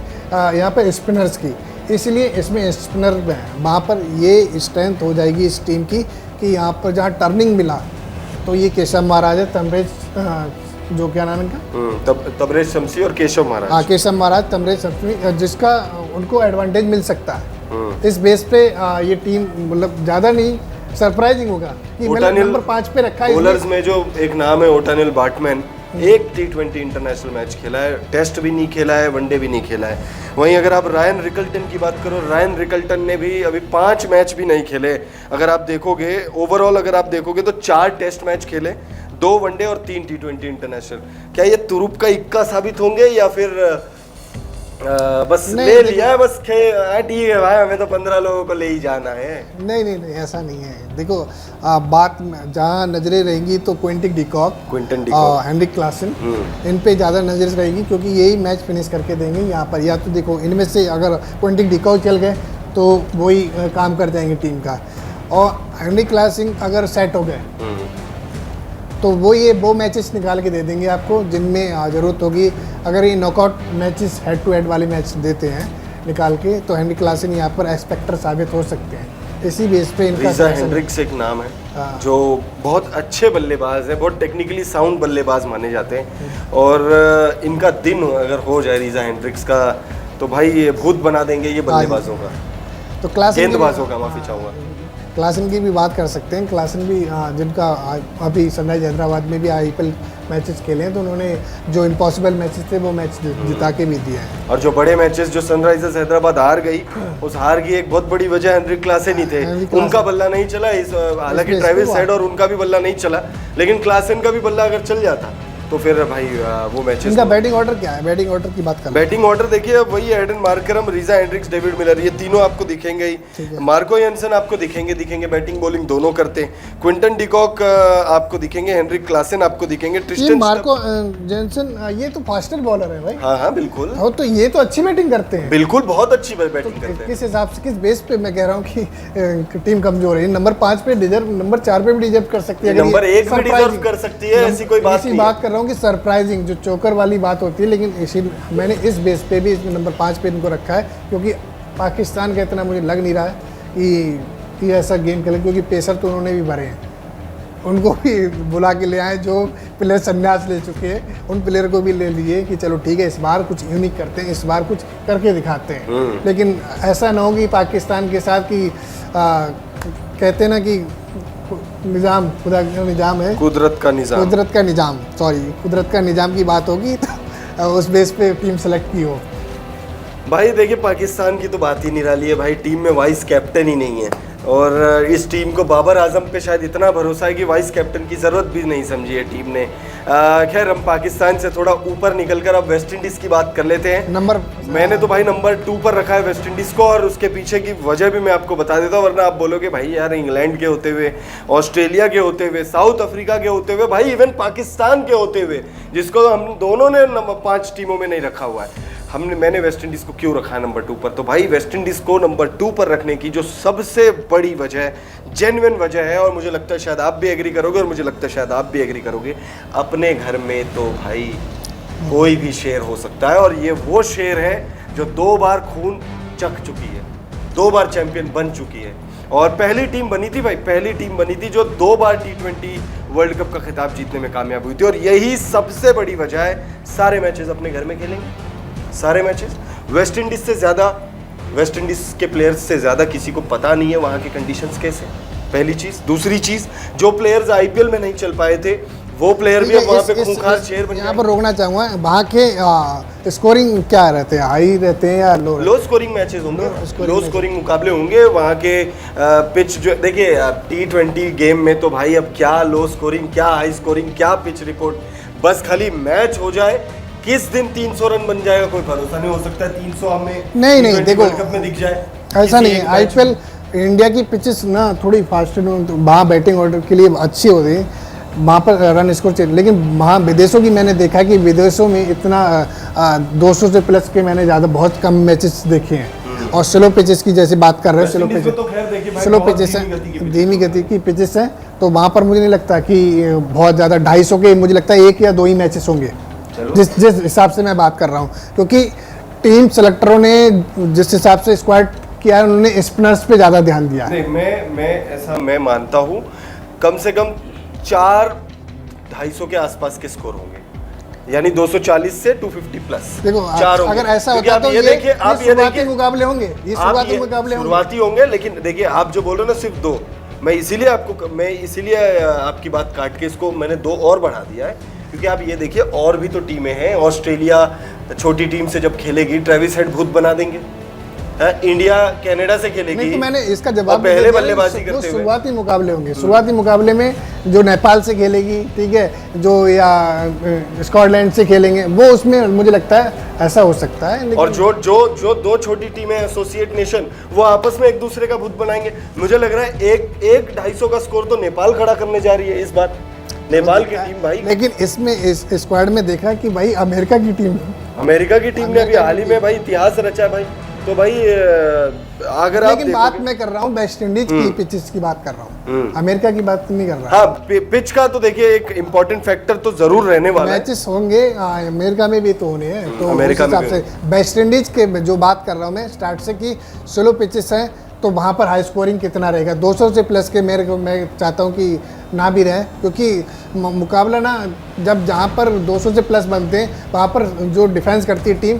यहाँ पर स्पिनर्स की, इसलिए इसमें स्पिनर वहाँ पर ये स्ट्रेंथ हो जाएगी इस टीम की कि यहाँ पर जहाँ टर्निंग मिला तो ये केशव महाराज है, तबरेज जो क्या नाम है इनका, तबरेज शम्सी और केशव महाराज। हाँ केशव महाराज, तबरेज शम्सी, जिसका उनको एडवांटेज मिल सकता है। इस बेस पे ये टीम मतलब ज़्यादा नहीं सरप्राइजिंग होगा कि मैंने नंबर 5 पे रखा है। बॉलर्स में जो एक नाम है ओटानिल बार्टमैन, एक T20 इंटरनेशनल मैच खेला है, टेस्ट भी नहीं खेला है, वनडे भी नहीं खेला है। वहीं अगर आप रायन रिकल्टन की बात करो, रायन रिकल्टन ने भी अभी 5 मैच भी नहीं खेले। अगर आप देखोगे ओवरऑल, अगर आप देखोगे तो 4 टेस्ट मैच खेले, 2 वनडे और 3 T20 इंटरनेशनल। क्या ये तुरुप का इक्का साबित होंगे या फिर बस ले लिया है, बस ठीक है भाई हमें तो 15 लोगों को ले ही जाना है? नहीं ऐसा नहीं है। देखो बात जहाँ नजरें रहेंगी तो क्विंटन डिकॉक, हेनरिक क्लासन, इन पे ज़्यादा नजर रहेगी, क्योंकि यही मैच फिनिश करके देंगे यहाँ पर। या तो देखो इनमें से अगर क्विंटन डिकॉक चल गए तो वही काम कर जाएंगे टीम का, और हेनरिक क्लासन अगर सेट हो गए तो वो मैचेस निकाल के दे देंगे आपको, जिनमें ज़रूरत होगी। अगर ये knockout matches head to head वाले मैच देते हैं निकाल के, तो हेनरिक क्लासन यहाँ पर एक्सपेक्टर साबित हो सकते हैं। इसी बेस पे इनका रिजा हेंड्रिक्स एक नाम है जो बहुत अच्छे बल्लेबाज है, बहुत टेक्निकली साउंड बल्लेबाज माने जाते हैं। और इनका दिन अगर हो जाए रिजा हेंड्रिक्स का, तो भाई ये भूत बना देंगे ये बल्लेबाजों का, तो क्लासन गेंदबाजों का, माफ़ी चाहूँगा। क्लासन की भी बात कर सकते हैं। क्लासन भी जिनका अभी सनराइज हैदराबाद में भी IPL मैचेस खेले हैं, तो उन्होंने जो इम्पॉसिबल मैचेस थे वो मैच जिता के भी दिया है। और जो बड़े मैचेस जो सनराइजर्स हैदराबाद हार गई, उस हार की एक बहुत बड़ी वजह हेनरिक क्लासन ही थे। उनका बल्ला नहीं चला, हालांकि ट्रेविस हेड और उनका भी बल्ला नहीं चला, लेकिन क्लासन का भी बल्ला अगर चल जाता तो फिर भाई वो मैचेस। इनका बैटिंग ऑर्डर क्या है? बैटिंग ऑर्डर की बात कर। बैटिंग ऑर्डर देखिए अब वही Aiden Markram, Reeza Hendricks, David Miller, ये तीनों आपको दिखेंगे ही। मार्को यंसन आपको दिखेंगे, बैटिंग बॉलिंग दोनों करते हैं। क्विंटन डिकॉक आपको दिखेंगे, हेनरिक क्लासन आपको दिखेंगे, ट्रिस्टन मार्को जेंसन ये तो फास्टर बॉलर है भाई। हाँ बिल्कुल। हो तो ये तो अच्छी बैटिंग करते हैं, बिल्कुल बहुत अच्छी बैटिंग करते हैं। किस हिसाब से, किस बेस पे मैं कह रहा हूँ कि टीम कमजोर है? नंबर 5 पे डिजर्व, नंबर 4 पे भी डिजर्व कर सकती है, नंबर 1 भी डिजर्व कर सकती है, ऐसी कोई बात नहीं। बात कर रहा हूँ कि सरप्राइजिंग जो चोकर वाली बात होती है, लेकिन इसी मैंने इस बेस पे भी नंबर 5 पे इनको रखा है, क्योंकि पाकिस्तान का इतना मुझे लग नहीं रहा है कि ऐसा गेम खेले, क्योंकि पेसर तो उन्होंने भी भरे हैं, उनको भी बुला के ले आए। जो प्लेयर संन्यास ले चुके हैं उन प्लेयर को भी ले लिए कि चलो ठीक है इस बार कुछ यूनिक करते हैं, इस बार कुछ करके दिखाते हैं। लेकिन ऐसा ना हो कि पाकिस्तान के साथ कि कहते हैं ना कि निज़ाम, खुदा का निज़ाम है, कुदरत का निज़ाम, सॉरी कुदरत का निज़ाम की बात होगी तो उस बेस पे टीम सेलेक्ट की हो। भाई देखिए पाकिस्तान की तो बात ही निराली है भाई, टीम में वाइस कैप्टन ही नहीं है, और इस टीम को बाबर आजम पे शायद इतना भरोसा है कि वाइस कैप्टन की ज़रूरत भी नहीं समझी है टीम ने। खैर हम पाकिस्तान से थोड़ा ऊपर निकलकर अब वेस्ट इंडीज़ की बात कर लेते हैं। मैंने तो भाई नंबर 2 पर रखा है वेस्ट इंडीज़ को, और उसके पीछे की वजह भी मैं आपको बता देता हूँ, वरना आप बोलोगे भाई यार इंग्लैंड के होते हुए, ऑस्ट्रेलिया के होते हुए, साउथ अफ्रीका के होते हुए, भाई इवन पाकिस्तान के होते हुए, जिसको हम दोनों ने नंबर 5 टीमों में नहीं रखा हुआ है, मैंने वेस्ट इंडीज़ को क्यों रखा है नंबर 2 पर? तो भाई वेस्ट इंडीज़ को नंबर 2 पर रखने की जो सबसे बड़ी वजह, जेन्युइन वजह है, और मुझे लगता है शायद आप भी एग्री करोगे, और मुझे लगता है शायद आप भी एग्री करोगे, अपने घर में तो भाई कोई भी शेर हो सकता है, और ये वो शेर है जो 2 बार खून चख चुकी है, 2 बार चैंपियन बन चुकी है, और पहली टीम बनी थी भाई, पहली टीम बनी थी जो 2 बार T20 वर्ल्ड कप का खिताब जीतने में कामयाब हुई थी, और यही सबसे बड़ी वजह है। सारे मैचेस अपने घर में खेलेंगे, सारे मैचेस। वेस्ट इंडीज से ज़्यादा, वेस्ट इंडीज के प्लेयर्स से ज़्यादा किसी को पता नहीं है वहाँ के कंडीशंस कैसे, पहली चीज़। दूसरी चीज़, जो प्लेयर्स आईपीएल में नहीं चल पाए थे वो प्लेयर भी अब वहाँ पे खूंखार शेर बन गए। यहाँ पर रोकना चाहूँगा, वहाँ के स्कोरिंग क्या रहते हैं, हाई रहते हैं या लो स्कोरिंग मैचेस होंगे, लो स्कोरिंग मुकाबले होंगे वहाँ के। पिच जो देखिए T20 गेम में तो भाई अब क्या लो स्कोरिंग, क्या हाई स्कोरिंग, क्या पिच रिपोर्ट, बस खाली मैच हो जाए, किस दिन 300 रन बन जाएगा कोई भरोसा नहीं हो सकता है। 300 हमें नहीं देखो वर्ल्ड कप में दिख जाए, ऐसा नहीं है। आईपीएल इंडिया की पिचेस ना थोड़ी फास्ट, वहाँ बैटिंग ऑर्डर के लिए अच्छी होती है, वहाँ पर रन स्कोर चाहिए, लेकिन वहाँ विदेशों की मैंने देखा कि विदेशों में इतना 200 से प्लस के मैंने ज़्यादा बहुत कम मैचेस देखे हैं। और स्लो पिचेस की जैसे बात कर रहे हो, स्लो पिचेस हैं, धीमी गति की पिचेस हैं, तो वहाँ पर मुझे नहीं लगता कि बहुत ज़्यादा 250 के, मुझे लगता है 1 या 2 ही मैचेस होंगे, जिस हिसाब से मैं बात कर रहा हूँ, क्योंकि टीम सेलेक्टरों ने जिस हिसाब से स्क्वाड किया है उन्होंने स्पिनर्स पे ज़्यादा ध्यान दिया है। मैं मानता हूँ कम से कम 4-250 के आसपास के स्कोर होंगे, यानी 240 से 250 प्लस। देखो अगर ऐसा होता तो ये शुरुआती मुकाबले होंगे, ये शुरुआती मुकाबले शुरुआती होंगे, लेकिन देखिए आप जो बोल रहे हो ना सिर्फ 2, मैं इसीलिए आपकी बात काट के इसको मैंने 2 और बढ़ा दिया है, क्योंकि आप ये देखिए और भी तो टीमें हैं। ऑस्ट्रेलिया छोटी टीम से जब खेलेगी ट्रेविस हेड भूत बना देंगे, इंडिया कनाडा से खेलेगी। नहीं तो मैंने इसका जवाब पहले बल्लेबाजी करते हुए शुरुआती मुकाबले होंगे, शुरुआती मुकाबले में जो नेपाल से खेलेगी, ठीक है, जो या स्कॉटलैंड से खेलेंगे, वो उसमें मुझे लगता है ऐसा हो सकता है। और जो 2 छोटी टीमें एसोसिएट नेशन, वो आपस में एक दूसरे का भूत बनाएंगे। मुझे लग रहा है 250 का स्कोर तो नेपाल खड़ा करने जा रही है इस बार, नेपाल की टीम भाई। लेकिन इसमें इस स्क्वाड में देखा कि भाई अमेरिका की टीम ने अभी हाल ही में भाई इतिहास रचा है भाई, तो भाई अगर आप लेकिन बात मैं कर रहा हूँ वेस्ट इंडीज की पिचेस की बात कर रहा हूँ, अमेरिका की बात नहीं कर रहा। हाँ, पिच का तो देखिए एक इम्पोर्टेंट फैक्टर तो जरूर रहने वाला है। मैचेस होंगे अमेरिका में भी तो होने हैं, तो अमेरिका उस हिसाब से वेस्ट इंडीज के जो बात कर रहा हूँ मैं स्टार्ट से कि स्लो पिचेस हैं, तो वहाँ पर हाई स्कोरिंग कितना रहेगा। 200 से प्लस के मैं चाहता हूँ कि ना भी रहे, क्योंकि मुकाबला ना जब जहाँ पर 200 से प्लस बनते हैं वहाँ पर जो डिफेंस करती है टीम,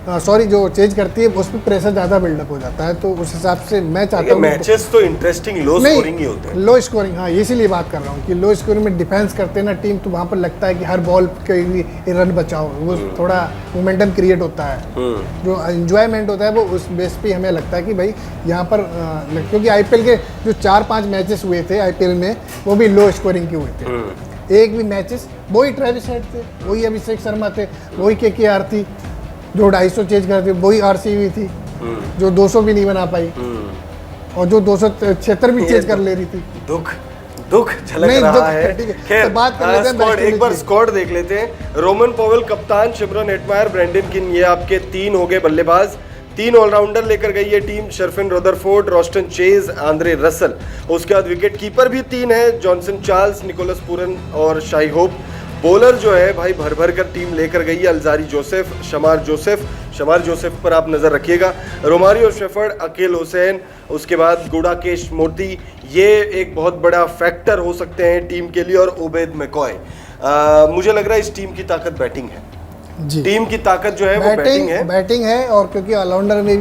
जो चेंज करती है, उस पर प्रेशर ज़्यादा बिल्डअप हो जाता है, तो उस हिसाब से मैं चाहता हूँ मैचेस तो इंटरेस्टिंग लो स्कोरिंग ही होते हैं। लो स्कोरिंग, हाँ इसीलिए बात कर रहा हूँ कि लो स्कोरिंग में डिफेंस करते हैं ना टीम, तो वहाँ पर लगता है कि हर बॉल के लिए रन बचाओ, वो थोड़ा मोमेंटम क्रिएट होता है, जो एंजॉयमेंट होता है वो उस बेस पे हमें लगता है कि भाई यहाँ पर क्योंकि आईपीएल के जो 4-5 मैचेस हुए थे आईपीएल में, वो भी लो स्कोरिंग के हुए थे, एक भी मैचेस, वही ट्रेविस हेड थे, वही अभिषेक शर्मा थे, वही केकेआर थी जो 250 चेज करती, वही आरसीबी थी जो 200 भी नहीं बना पाई और जो 276 भी चेज कर ले रही थी। दुख झलक रहा है। खैर, तो बात कर लेते हैं, एक बार स्क्वाड देख लेते हैं। रोमन पॉवेल कप्तान, शिमरन हेटमायर, ब्रेंडन किन, ये आपके 3 हो गए बल्लेबाज। 3 ऑलराउंडर लेकर गई है team, Sherfane Rutherford, Roston Chase, Andre Russell. उसके बाद विकेट कीपर भी 3 है, जॉनसन चार्ल्स, निकोलस पूरन और शाई होप। बॉलर जो है भाई भर भर कर टीम लेकर गई है, अल्जारी जोसेफ, शमार जोसेफ पर आप नजर रखिएगा, रोमारियो शेफर्ड, अकील हुसैन, उसके बाद गुडाकेश मोती, ये एक बहुत बड़ा फैक्टर हो सकते हैं टीम के लिए, और उबैद मैकॉय। मुझे लग रहा है इस टीम की ताकत बैटिंग है जी। टीम की ताकत जो है वो बैटिंग है और क्योंकि ऑलराउंडर में भी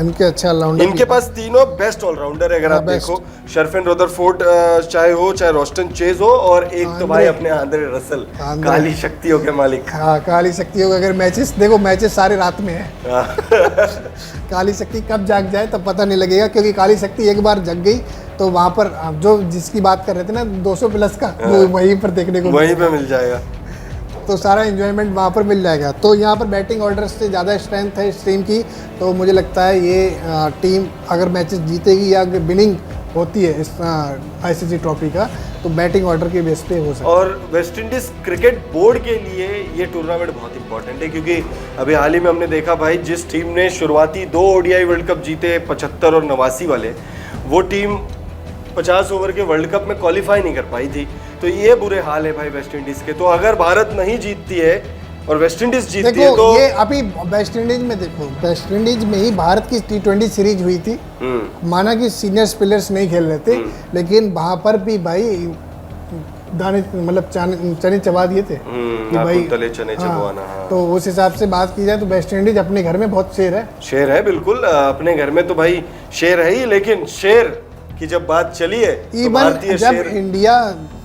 इनके अच्छे ऑलराउंडर, इनके पास तीनों बेस्ट ऑलराउंडर है। अगर आप देखो, शर्फिन रदरफोर्ड चाहे रॉस्टन चेज हो, और एक तो भाई अपने आंद्रे रसल, काली शक्तियों के मालिक। हाँ, काली शक्तियों के अगर मैचेस सारे रात में है काली शक्ति कब जाग जाए तब पता नहीं लगेगा, क्योंकि काली शक्ति एक बार जग गई तो वहाँ पर जो जिसकी बात कर रहे थे ना 200 प्लस का, वो वहीं पर देखने को वहीं पे मिल जाएगा, तो सारा एंजॉयमेंट वहाँ पर मिल जाएगा। तो यहाँ पर बैटिंग ऑर्डर से ज़्यादा स्ट्रेंथ है इस टीम की, तो मुझे लगता है ये टीम अगर मैचेस जीतेगी या अगर विनिंग होती है इस आईसीसी ट्रॉफी का, तो बैटिंग ऑर्डर के बेस पे हो सकता है। और वेस्ट इंडीज क्रिकेट बोर्ड के लिए ये टूर्नामेंट बहुत इंपॉर्टेंट है, क्योंकि अभी हाल ही में हमने देखा भाई, जिस टीम ने शुरुआती 2 ओडीआई वर्ल्ड कप जीते 75 और 89 वाले, वो टीम 50 ओवर के वर्ल्ड कप में क्वालिफाई नहीं कर पाई थी। तो ये बुरे हाल है भाई वेस्ट इंडीज के। तो अगर भारत नहीं जीतती है और वेस्ट इंडीज जीतती है तो ये अभी वेस्ट इंडीज में देखो, वेस्ट इंडीज में ही भारत की T20 सीरीज हुई थी, माना कि सीनियर प्लेयर्स नहीं खेल रहे थे, लेकिन वहां पर भी भाई दाने मतलब चने चबा दिए थे कि भाई तले चने चबवाना। हाँ। तो उस हिसाब से बात की जाए तो वेस्ट इंडीज अपने घर में बहुत शेर है बिल्कुल, अपने घर में तो भाई शेर है ही, लेकिन शेर की जब बात चली है तो भारतीय जब इंडिया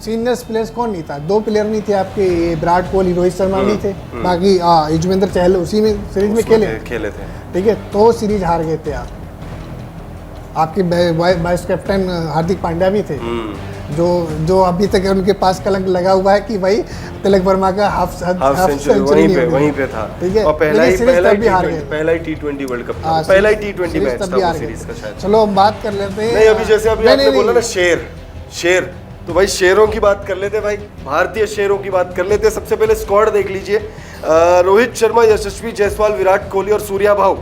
सीनियर प्लेयर्स कौन नहीं था, 2 प्लेयर नहीं थे आपके, विराट कोहली, रोहित शर्मा नहीं थे, बाकी युजवेंद्र चहल उसी में सीरीज में खेले थे, ठीक है। तो सीरीज हार गए थे आपके वाइस कैप्टन हार्दिक पांड्या भी थे, जो अभी तक उनके पास कलंक लगा हुआ है कि भाई तिलक वर्मा का हाफ सेंचुरी वहीं पे था, ठीक है। और पहला ही T20 वर्ल्ड कप था, पहला ही T20 मैच था वो सीरीज का शायद। चलो हम बात कर लेते हैं। नहीं, अभी जैसे अभी आपने बोला ना शेर, तो भाई शेरों की बात कर लेते हैं भाई, भारतीय शेरों की बात कर लेते हैं। सबसे पहले स्क्वाड देख लीजिए, रोहित शर्मा, यशस्वी जायसवाल, विराट कोहली और सूर्या भाऊ,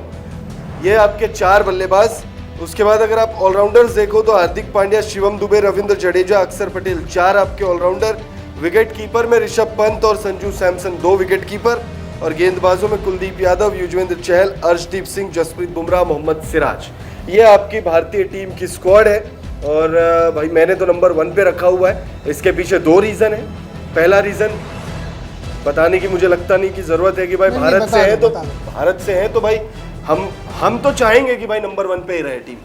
ये आपके 4 बल्लेबाज। उसके बाद अगर आप ऑलराउंडर्स देखो तो हार्दिक पांड्या, शिवम दुबे, रविंद्र जडेजा, अक्षर पटेल, 4 आपके ऑलराउंडर। विकेट कीपर में ऋषभ पंत और संजू सैमसन 2 विकेट कीपर, और गेंदबाजों में कुलदीप यादव, युजवेंद्र चहल, अर्शदीप सिंह, जसप्रीत बुमराह, मोहम्मद सिराज। ये आपकी भारतीय टीम की स्क्वाड है, और भाई मैंने तो नंबर 1 पे रखा हुआ है। इसके पीछे 2 रीज़न है। पहला रीज़न बताने की मुझे लगता नहीं कि ज़रूरत है कि भाई भारत से है तो भाई हम तो चाहेंगे कि भाई नंबर 1 पे ही रहे टीम,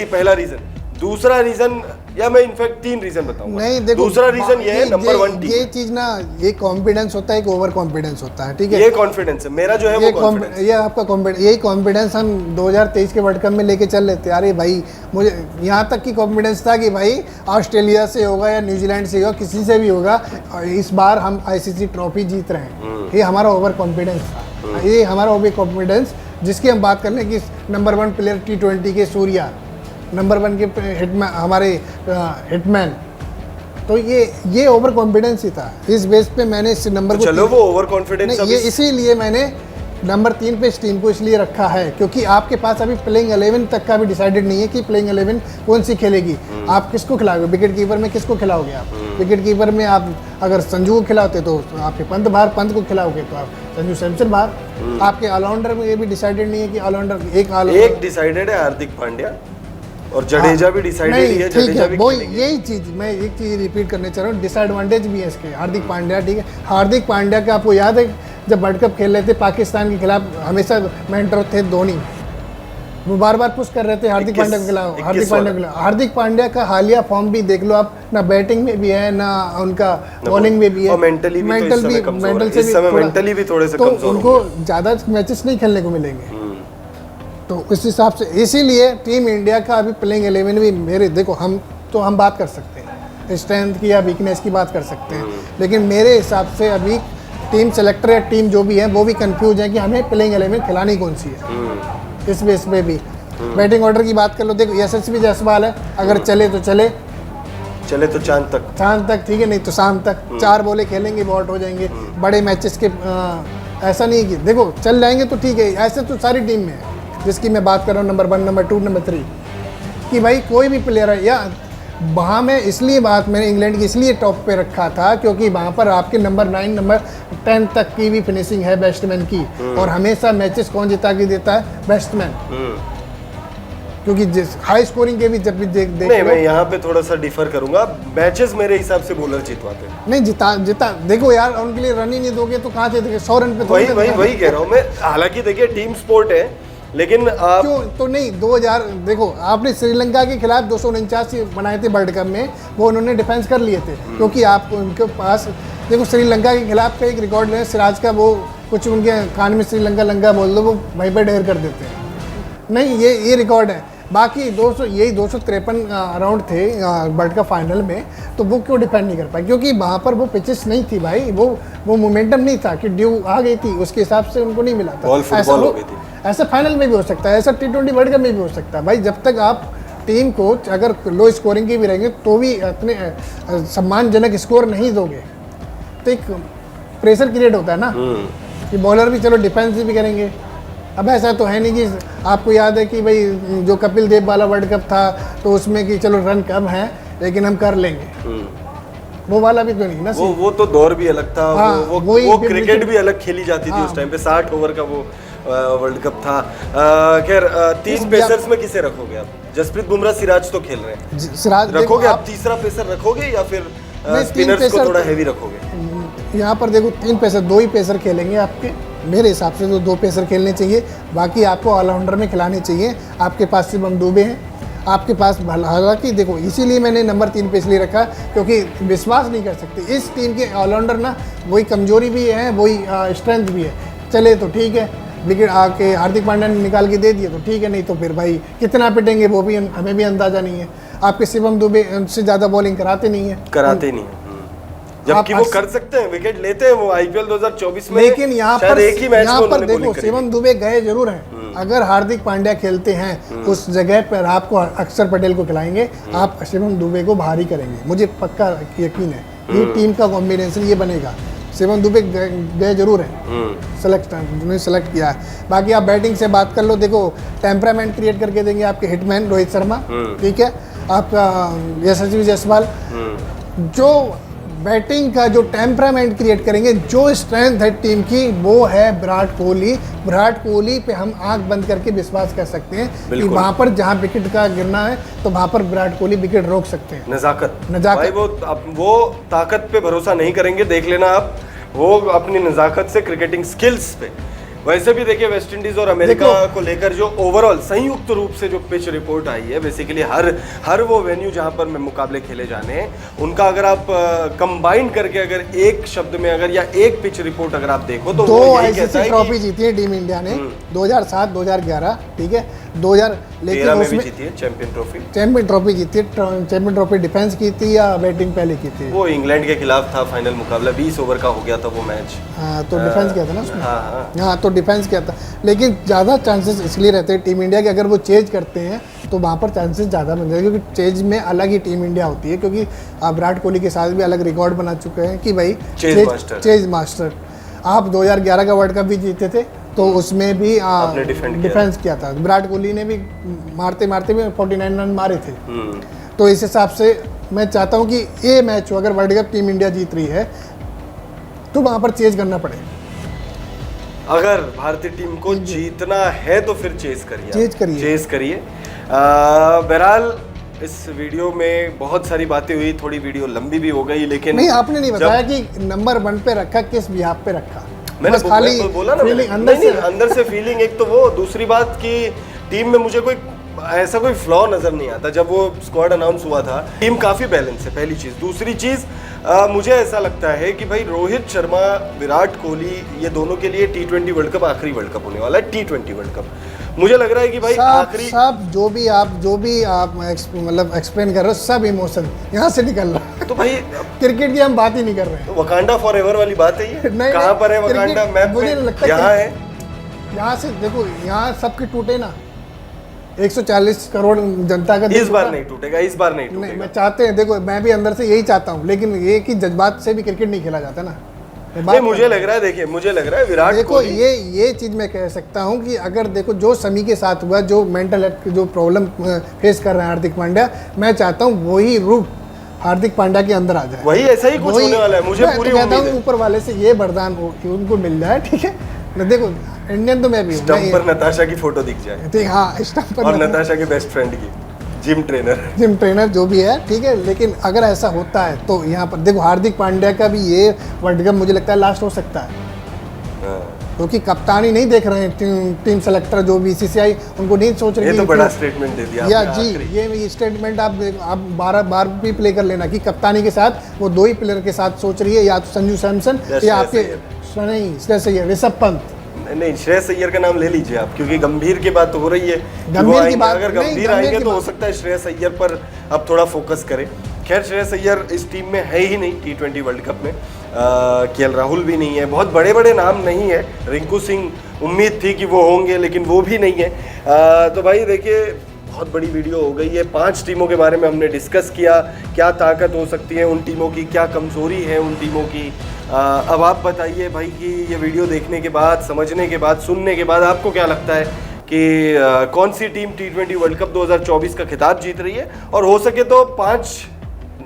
पहला रीज़न। दूसरा रीज़न, या मैं इनफैक्ट 3 रीज़न बताऊंगा। नहीं देखो, दूसरा रीज़न ये है नंबर 1 टीम। ये चीज़ ना, ये कॉन्फिडेंस होता है, एक ओवर कॉन्फिडेंस होता है, ठीक है। ये कॉन्फिडेंस है मेरा जो है, वो कॉन्फिडेंस, ये आपका कॉन्फिडेंस, यही कॉन्फिडेंस हम 2023 के वर्ल्ड कप में लेके चल लेते। अरे भाई मुझे यहाँ तक की कॉन्फिडेंस था कि भाई ऑस्ट्रेलिया से होगा या न्यूजीलैंड से होगा, किसी से भी होगा, इस बार हम आईसीसी ट्रॉफी जीत रहे हैं। ये हमारा ओवर कॉन्फिडेंस था, ये हमारा ओवर कॉन्फिडेंस, जिसकी हम बात कर लें कि नंबर 1 प्लेयर T20 के सूर्या, नंबर 1 के हिटमैन, हमारे हिटमैन, तो ये ओवर कॉन्फिडेंस ही था। इस बेस पे मैंने इस नंबर को, चलो वो ओवर कॉन्फिडेंस, ये इसीलिए मैंने नंबर 3 पे इस टीम को इसलिए रखा है, क्योंकि आपके पास अभी प्लेइंग 11 तक का भी डिसाइडेड नहीं है कि प्लेइंग 11 कौन सी खेलेगी। आप किसको खिलाओगे, विकेट कीपर में किसको खिलाओगे आप? विकेट कीपर में आप अगर संजू को खिलाते तो आपके पंत को खिलाओगे तो आप संजू सैमसन बाहर। आपके ऑलराउंडर में ये भी डिसाइडेड नहीं है कि ऑलराउंडर एक डिसाइडेड है हार्दिक पांड्या, और जडेजा भी डिसाइडेड है, जडेजा भी वो यही चीज मैं एक चीज रिपीट करने चाह रहा हूँ, डिसएडवांटेज भी है इसके। हार्दिक पांड्या, ठीक है, हार्दिक पांड्या का आपको याद है जब वर्ल्ड कप खेल रहे थे पाकिस्तान के खिलाफ, हमेशा मेंटर थे धोनी, वो बार पुश कर रहे थे हार्दिक पांड्या के खिलाफ। हार्दिक पांड्या का हालिया फॉर्म भी देख लो आप, ना बैटिंग में भी है ना उनका बॉलिंग में भी है, मेंटली भी थोड़े से कमजोर, उनको ज्यादा मैचेस नहीं खेलने को मिलेंगे। तो इस हिसाब से इसीलिए टीम इंडिया का अभी प्लेइंग 11 भी मेरे देखो, हम बात कर सकते हैं, स्ट्रेंथ की या वीकनेस की बात कर सकते हैं, लेकिन मेरे हिसाब से अभी टीम सेलेक्टर या टीम जो भी है वो भी कंफ्यूज है कि हमें प्लेइंग 11 खिलानी कौन सी है। इस बेस पे भी बैटिंग ऑर्डर की बात कर लो, देखो यशस्वी जायसवाल है, अगर चले तो चले तो चांद तक ठीक है, नहीं तो शाम तक 4 बॉलें खेलेंगे वो आउट हो जाएंगे। बड़े मैचेस के ऐसा नहीं कि देखो चल जाएंगे तो ठीक है, ऐसे तो सारी टीम में है जिसकी मैं बात कर रहा हूँ, नंबर 1, नंबर 2, नंबर 3 कि भाई कोई भी प्लेयर है। या वहाँ में इसलिए बात मैंने इंग्लैंड की इसलिए टॉप पे रखा था क्योंकि वहाँ पर आपके नंबर 9, नंबर 10 तक की भी फिनिशिंग है बैट्समैन की, और हमेशा मैचेस कौन जिता के देता है? बैट्समैन। क्योंकि जिस हाई स्कोरिंग के भी जब भी देख नहीं, मैं यहाँ पे थोड़ा सा डिफर करूंगा, मैचेस मेरे हिसाब से बॉलर जितवाते हैं। नहीं जिता देखो यार, उनके लिए रन ही नहीं दोगे तो कहाँ से देखे 100 रन पे? वही कह रहा हूँ मैं। हालांकि देखिए टीम स्पोर्ट है, लेकिन आप क्यों तो नहीं 2000 देखो आपने श्रीलंका के खिलाफ 249 बनाए थे वर्ल्ड कप में, वो उन्होंने डिफेंस कर लिए थे क्योंकि आप उनके पास देखो श्रीलंका के खिलाफ का एक रिकॉर्ड है सिराज का, वो कुछ उनके कान में श्रीलंका लंका बोल दो वो वहीं पर ढेर कर देते हैं। नहीं ये रिकॉर्ड है। बाकी 253 राउंड थे वर्ल्ड कप फाइनल में, तो वो क्यों डिफेंड नहीं कर पाए? क्योंकि वहाँ पर वो पिचेस नहीं थी भाई, वो मोमेंटम नहीं था कि ड्यू आ गई थी, उसके हिसाब से उनको नहीं मिला था। ऐसा फाइनल में भी हो सकता है, ऐसा T20 वर्ल्ड कप में भी हो सकता है भाई। जब तक आप टीम को अगर लो स्कोरिंग की भी रहेंगे तो भी इतने सम्मानजनक स्कोर नहीं दोगे तो एक प्रेशर क्रिएट होता है ना कि बॉलर भी चलो डिफेंस भी करेंगे। अब ऐसा तो है नहीं कि आपको याद है कि भाई जो कपिल देव वाला वर्ल्ड कप था तो उसमें कि चलो रन कम है लेकिन हम कर लेंगे, वो वाला भी तो नहीं ना। वो तो दौर भी अलग था। हाँ, वो क्रिकेट भी अलग खेली जाती थी उस टाइम पे, 60 ओवर का वो वर्ल्ड कप था। खैर 3 पेसर्स में किसे रखोगे आप? जसप्रीत बुमराह, सिराज तो खेल रहे हैं, सिराज रखोगे आप? तीसरा पेसर रखोगे या फिर स्पिनर्स को थोड़ा हैवी रखोगे? यहाँ पर देखो 3 पेसर, 2 ही पेसर खेलेंगे आपके, मेरे हिसाब से तो 2 पेसर खेलने चाहिए, बाकी आपको ऑलराउंडर में खिलाने चाहिए। आपके पास शिवम दुबे हैं, आपके पास हालांकि देखो इसीलिए मैंने नंबर 3 पे इसलिए रखा क्योंकि विश्वास नहीं कर सकते इस टीम के ऑलराउंडर ना, वही कमजोरी भी है वही स्ट्रेंथ भी है। चले तो ठीक है, विकेट आके हार्दिक पांड्या ने निकाल के दे दिए तो ठीक है, नहीं तो फिर भाई कितना पिटेंगे वो भी हमें भी अंदाजा नहीं है। आपके शिवम दुबे उनसे ज़्यादा बॉलिंग कराते नहीं है, जबकि वो कर सकते हैं, विकेट लेते हैं वो आईपीएल 2024 में। लेकिन यहाँ पर देखो शिवम दुबे गए जरूर हैं। अगर हार्दिक पांड्या खेलते हैं उस जगह पर आपको अक्षर पटेल को खिलाएंगे, आप शिवम दुबे को बाहर ही करेंगे, मुझे पक्का यकीन है। ये टीम का कॉम्बिनेशन ये बनेगा। शिवम दुबे गए जरूर हैं, सेलेक्ट किया है। बाकी आप बैटिंग से बात कर लो, देखो टेम्परामेंट क्रिएट करके देंगे आपके हिटमैन रोहित शर्मा, ठीक है, आपका यशस्वी जायसवाल, जो बैटिंग का जो टेम्परामेंट क्रिएट करेंगे, जो स्ट्रेंथ है टीम की वो है विराट कोहली। विराट कोहली पे हम आंख बंद करके विश्वास कर सकते हैं कि वहां पर जहां विकेट का गिरना है तो वहां पर विराट कोहली विकेट रोक सकते हैं। नजाकत भाई, वो ताकत पे भरोसा नहीं करेंगे, देख लेना आप, वो अपनी नजाकत से, क्रिकेटिंग स्किल्स पे। वैसे भी देखिए वेस्ट इंडीज और अमेरिका को लेकर जो ओवरऑल संयुक्त रूप से जो पिच रिपोर्ट आई है, बेसिकली हर वो वेन्यू जहां पर मुकाबले खेले जाने हैं, उनका अगर आप कंबाइन करके अगर एक शब्द में अगर या एक पिच रिपोर्ट अगर आप देखो तो 2 आईसीसी ट्रॉफी जीती है टीम इंडिया ने, 2007, 2011, ठीक है, 2000 लेकिन उसमें जीती है चैंपियन ट्रॉफी जीती है। चैंपियन ट्रॉफी डिफेंस की थी या बैटिंग पहले की थी? वो इंग्लैंड के खिलाफ था फाइनल मुकाबला, 20 ओवर का हो गया था वो मैच। हाँ तो डिफेंस किया था ना उसमें। हाँ तो डिफेंस किया था, लेकिन ज़्यादा चांसेस इसलिए रहते हैं टीम इंडिया के, अगर वो चेज करते हैं तो वहाँ पर चांसेस ज़्यादा बन जाते हैं, क्योंकि चेज में अलग ही टीम इंडिया होती है। क्योंकि आप विराट कोहली के साथ भी अलग रिकॉर्ड बना चुके हैं कि भाई चेज मास्टर। आप 2011 का वर्ल्ड कप भी जीते थे तो उसमें भी डिफेंस किया था। विराट कोहली ने भी मारते मारते भी 49 रन मारे थे। तो इस हिसाब से मैं चाहता हूँ कि ये मैच हो, अगर वर्ल्ड कप टीम इंडिया जीत रही है तो वहाँ पर चेज करना पड़े। अगर भारतीय टीम को जीतना है तो फिर चेज करिए। बहरहाल इस वीडियो में बहुत सारी बातें हुई, थोड़ी वीडियो लंबी भी हो गई, लेकिन नहीं आपने नहीं बताया कि नंबर 1 पे रखा, किस बिहाफ पे रखा। मैंने बोला ना, अंदर से फीलिंग एक तो वो, दूसरी बात कि टीम में मुझे कोई ऐसा कोई फ्लॉ नजर नहीं आता। जब वो स्क्वाड अनाउंस हुआ था, टीम काफी बैलेंस है, पहली चीज। दूसरी चीज मुझे ऐसा लगता है कि भाई रोहित शर्मा, विराट कोहली, ये दोनों के लिए T20 वर्ल्ड कप आखिरी वर्ल्ड कप होने वाला है। T20 वर्ल्ड कप मुझे लग रहा है कि भाई आखिरी सब जो भी आप मतलब एक्सप्लेन कर रहे हो, सब इमोशन यहाँ से निकल रहा है। तो भाई क्रिकेट की हम बात ही नहीं कर रहे हैं। वकांडा फॉरएवर वाली बात है ये। नहीं, कहाँ पर है वकांडा क्रिकेट मैप मुझे में? लगता है यहाँ है। यहाँ से देखो, यहाँ सबके टूटे ना, 140 करोड़ जनता का इस दिल बार टूटा। नहीं टूटेगा, इस बार नहीं नहीं, टूटेगा। मैं चाहते हैं, देखो मैं भी अंदर से यही चाहता हूँ, लेकिन ये कि जज्बात से भी क्रिकेट नहीं खेला जाता ना। नहीं, मुझे लग रहा है, देखिए मुझे लग रहा है विराट देखो कोहली, ये चीज़ मैं कह सकता हूँ कि अगर देखो जो समी के साथ हुआ, जो मेंटल जो प्रॉब्लम फेस कर रहे हैं हार्दिक पांड्या, मैं चाहता हूँ वही रूप हार्दिक पांड्या के अंदर आ जाए। वही ऐसा ही कुछ होने वाला है, मुझे पूरी कहता उम्मीद हूँ है। ऊपर वाले से ये वरदान हो कि उनको मिल जाए, ठीक है ना। देखो इंडियन तो मैं भी हूँ, स्टंप पर नताशा की फोटो दिख जाए, ठीक, हाँ स्टंप पर और नताशा के बेस्ट फ्रेंड की, जिम ट्रेनर जो भी है, ठीक है। लेकिन अगर ऐसा होता है तो यहाँ पर देखो हार्दिक पांड्या का भी ये वर्ल्ड कप मुझे लगता है लास्ट हो सकता है, क्योंकि कप्तानी नहीं देख रहे हैं टीम सेलेक्टर जो बीसीसीआई उनको नहीं सोच रही। ये तो बड़ा स्टेटमेंट दे दिया या आपने जी, आखिरी। ये स्टेटमेंट आप 12 बार भी प्ले कर लेना कि कप्तानी के साथ वो 2 ही प्लेयर के साथ सोच रही है, या तो संजू सैमसन या आपके नहीं श्रेयस अय्यर, ऋषभ पंत। नहीं, श्रेयस अय्यर का नाम ले लीजिए आप, क्योंकि गंभीर की बात तो हो रही है। गंभीर की बात अगर नहीं, गंभीर गंभीर आएंगे की तो हो बात- सकता है श्रेयस अय्यर पर अब थोड़ा फोकस करें। खैर श्रेयस अय्यर इस टीम में है ही नहीं T20 वर्ल्ड कप में। केएल राहुल भी नहीं है, बहुत बड़े बड़े नाम नहीं है। रिंकू सिंह उम्मीद थी कि वो होंगे, लेकिन वो भी नहीं है। तो भाई देखिए, बहुत बड़ी वीडियो हो गई है। 5 टीमों के बारे में हमने डिस्कस किया, क्या ताकत हो सकती है उन टीमों की, क्या कमजोरी है उन टीमों की। अब आप बताइए भाई कि ये वीडियो देखने के बाद, समझने के बाद, सुनने के बाद आपको क्या लगता है कि कौन सी टीम T20 वर्ल्ड कप 2024 का खिताब जीत रही है? और हो सके तो 5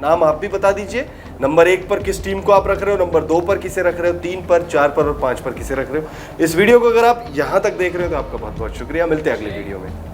नाम आप भी बता दीजिए। नंबर 1 पर किस टीम को आप रख रहे हो, नंबर 2 पर किसे रख रहे हो, 3 पर, 4 पर और 5 पर किसे रख रहे हो। इस वीडियो को अगर आप यहाँ तक देख रहे हो तो आपका बहुत बहुत शुक्रिया। मिलते हैं अगले वीडियो में।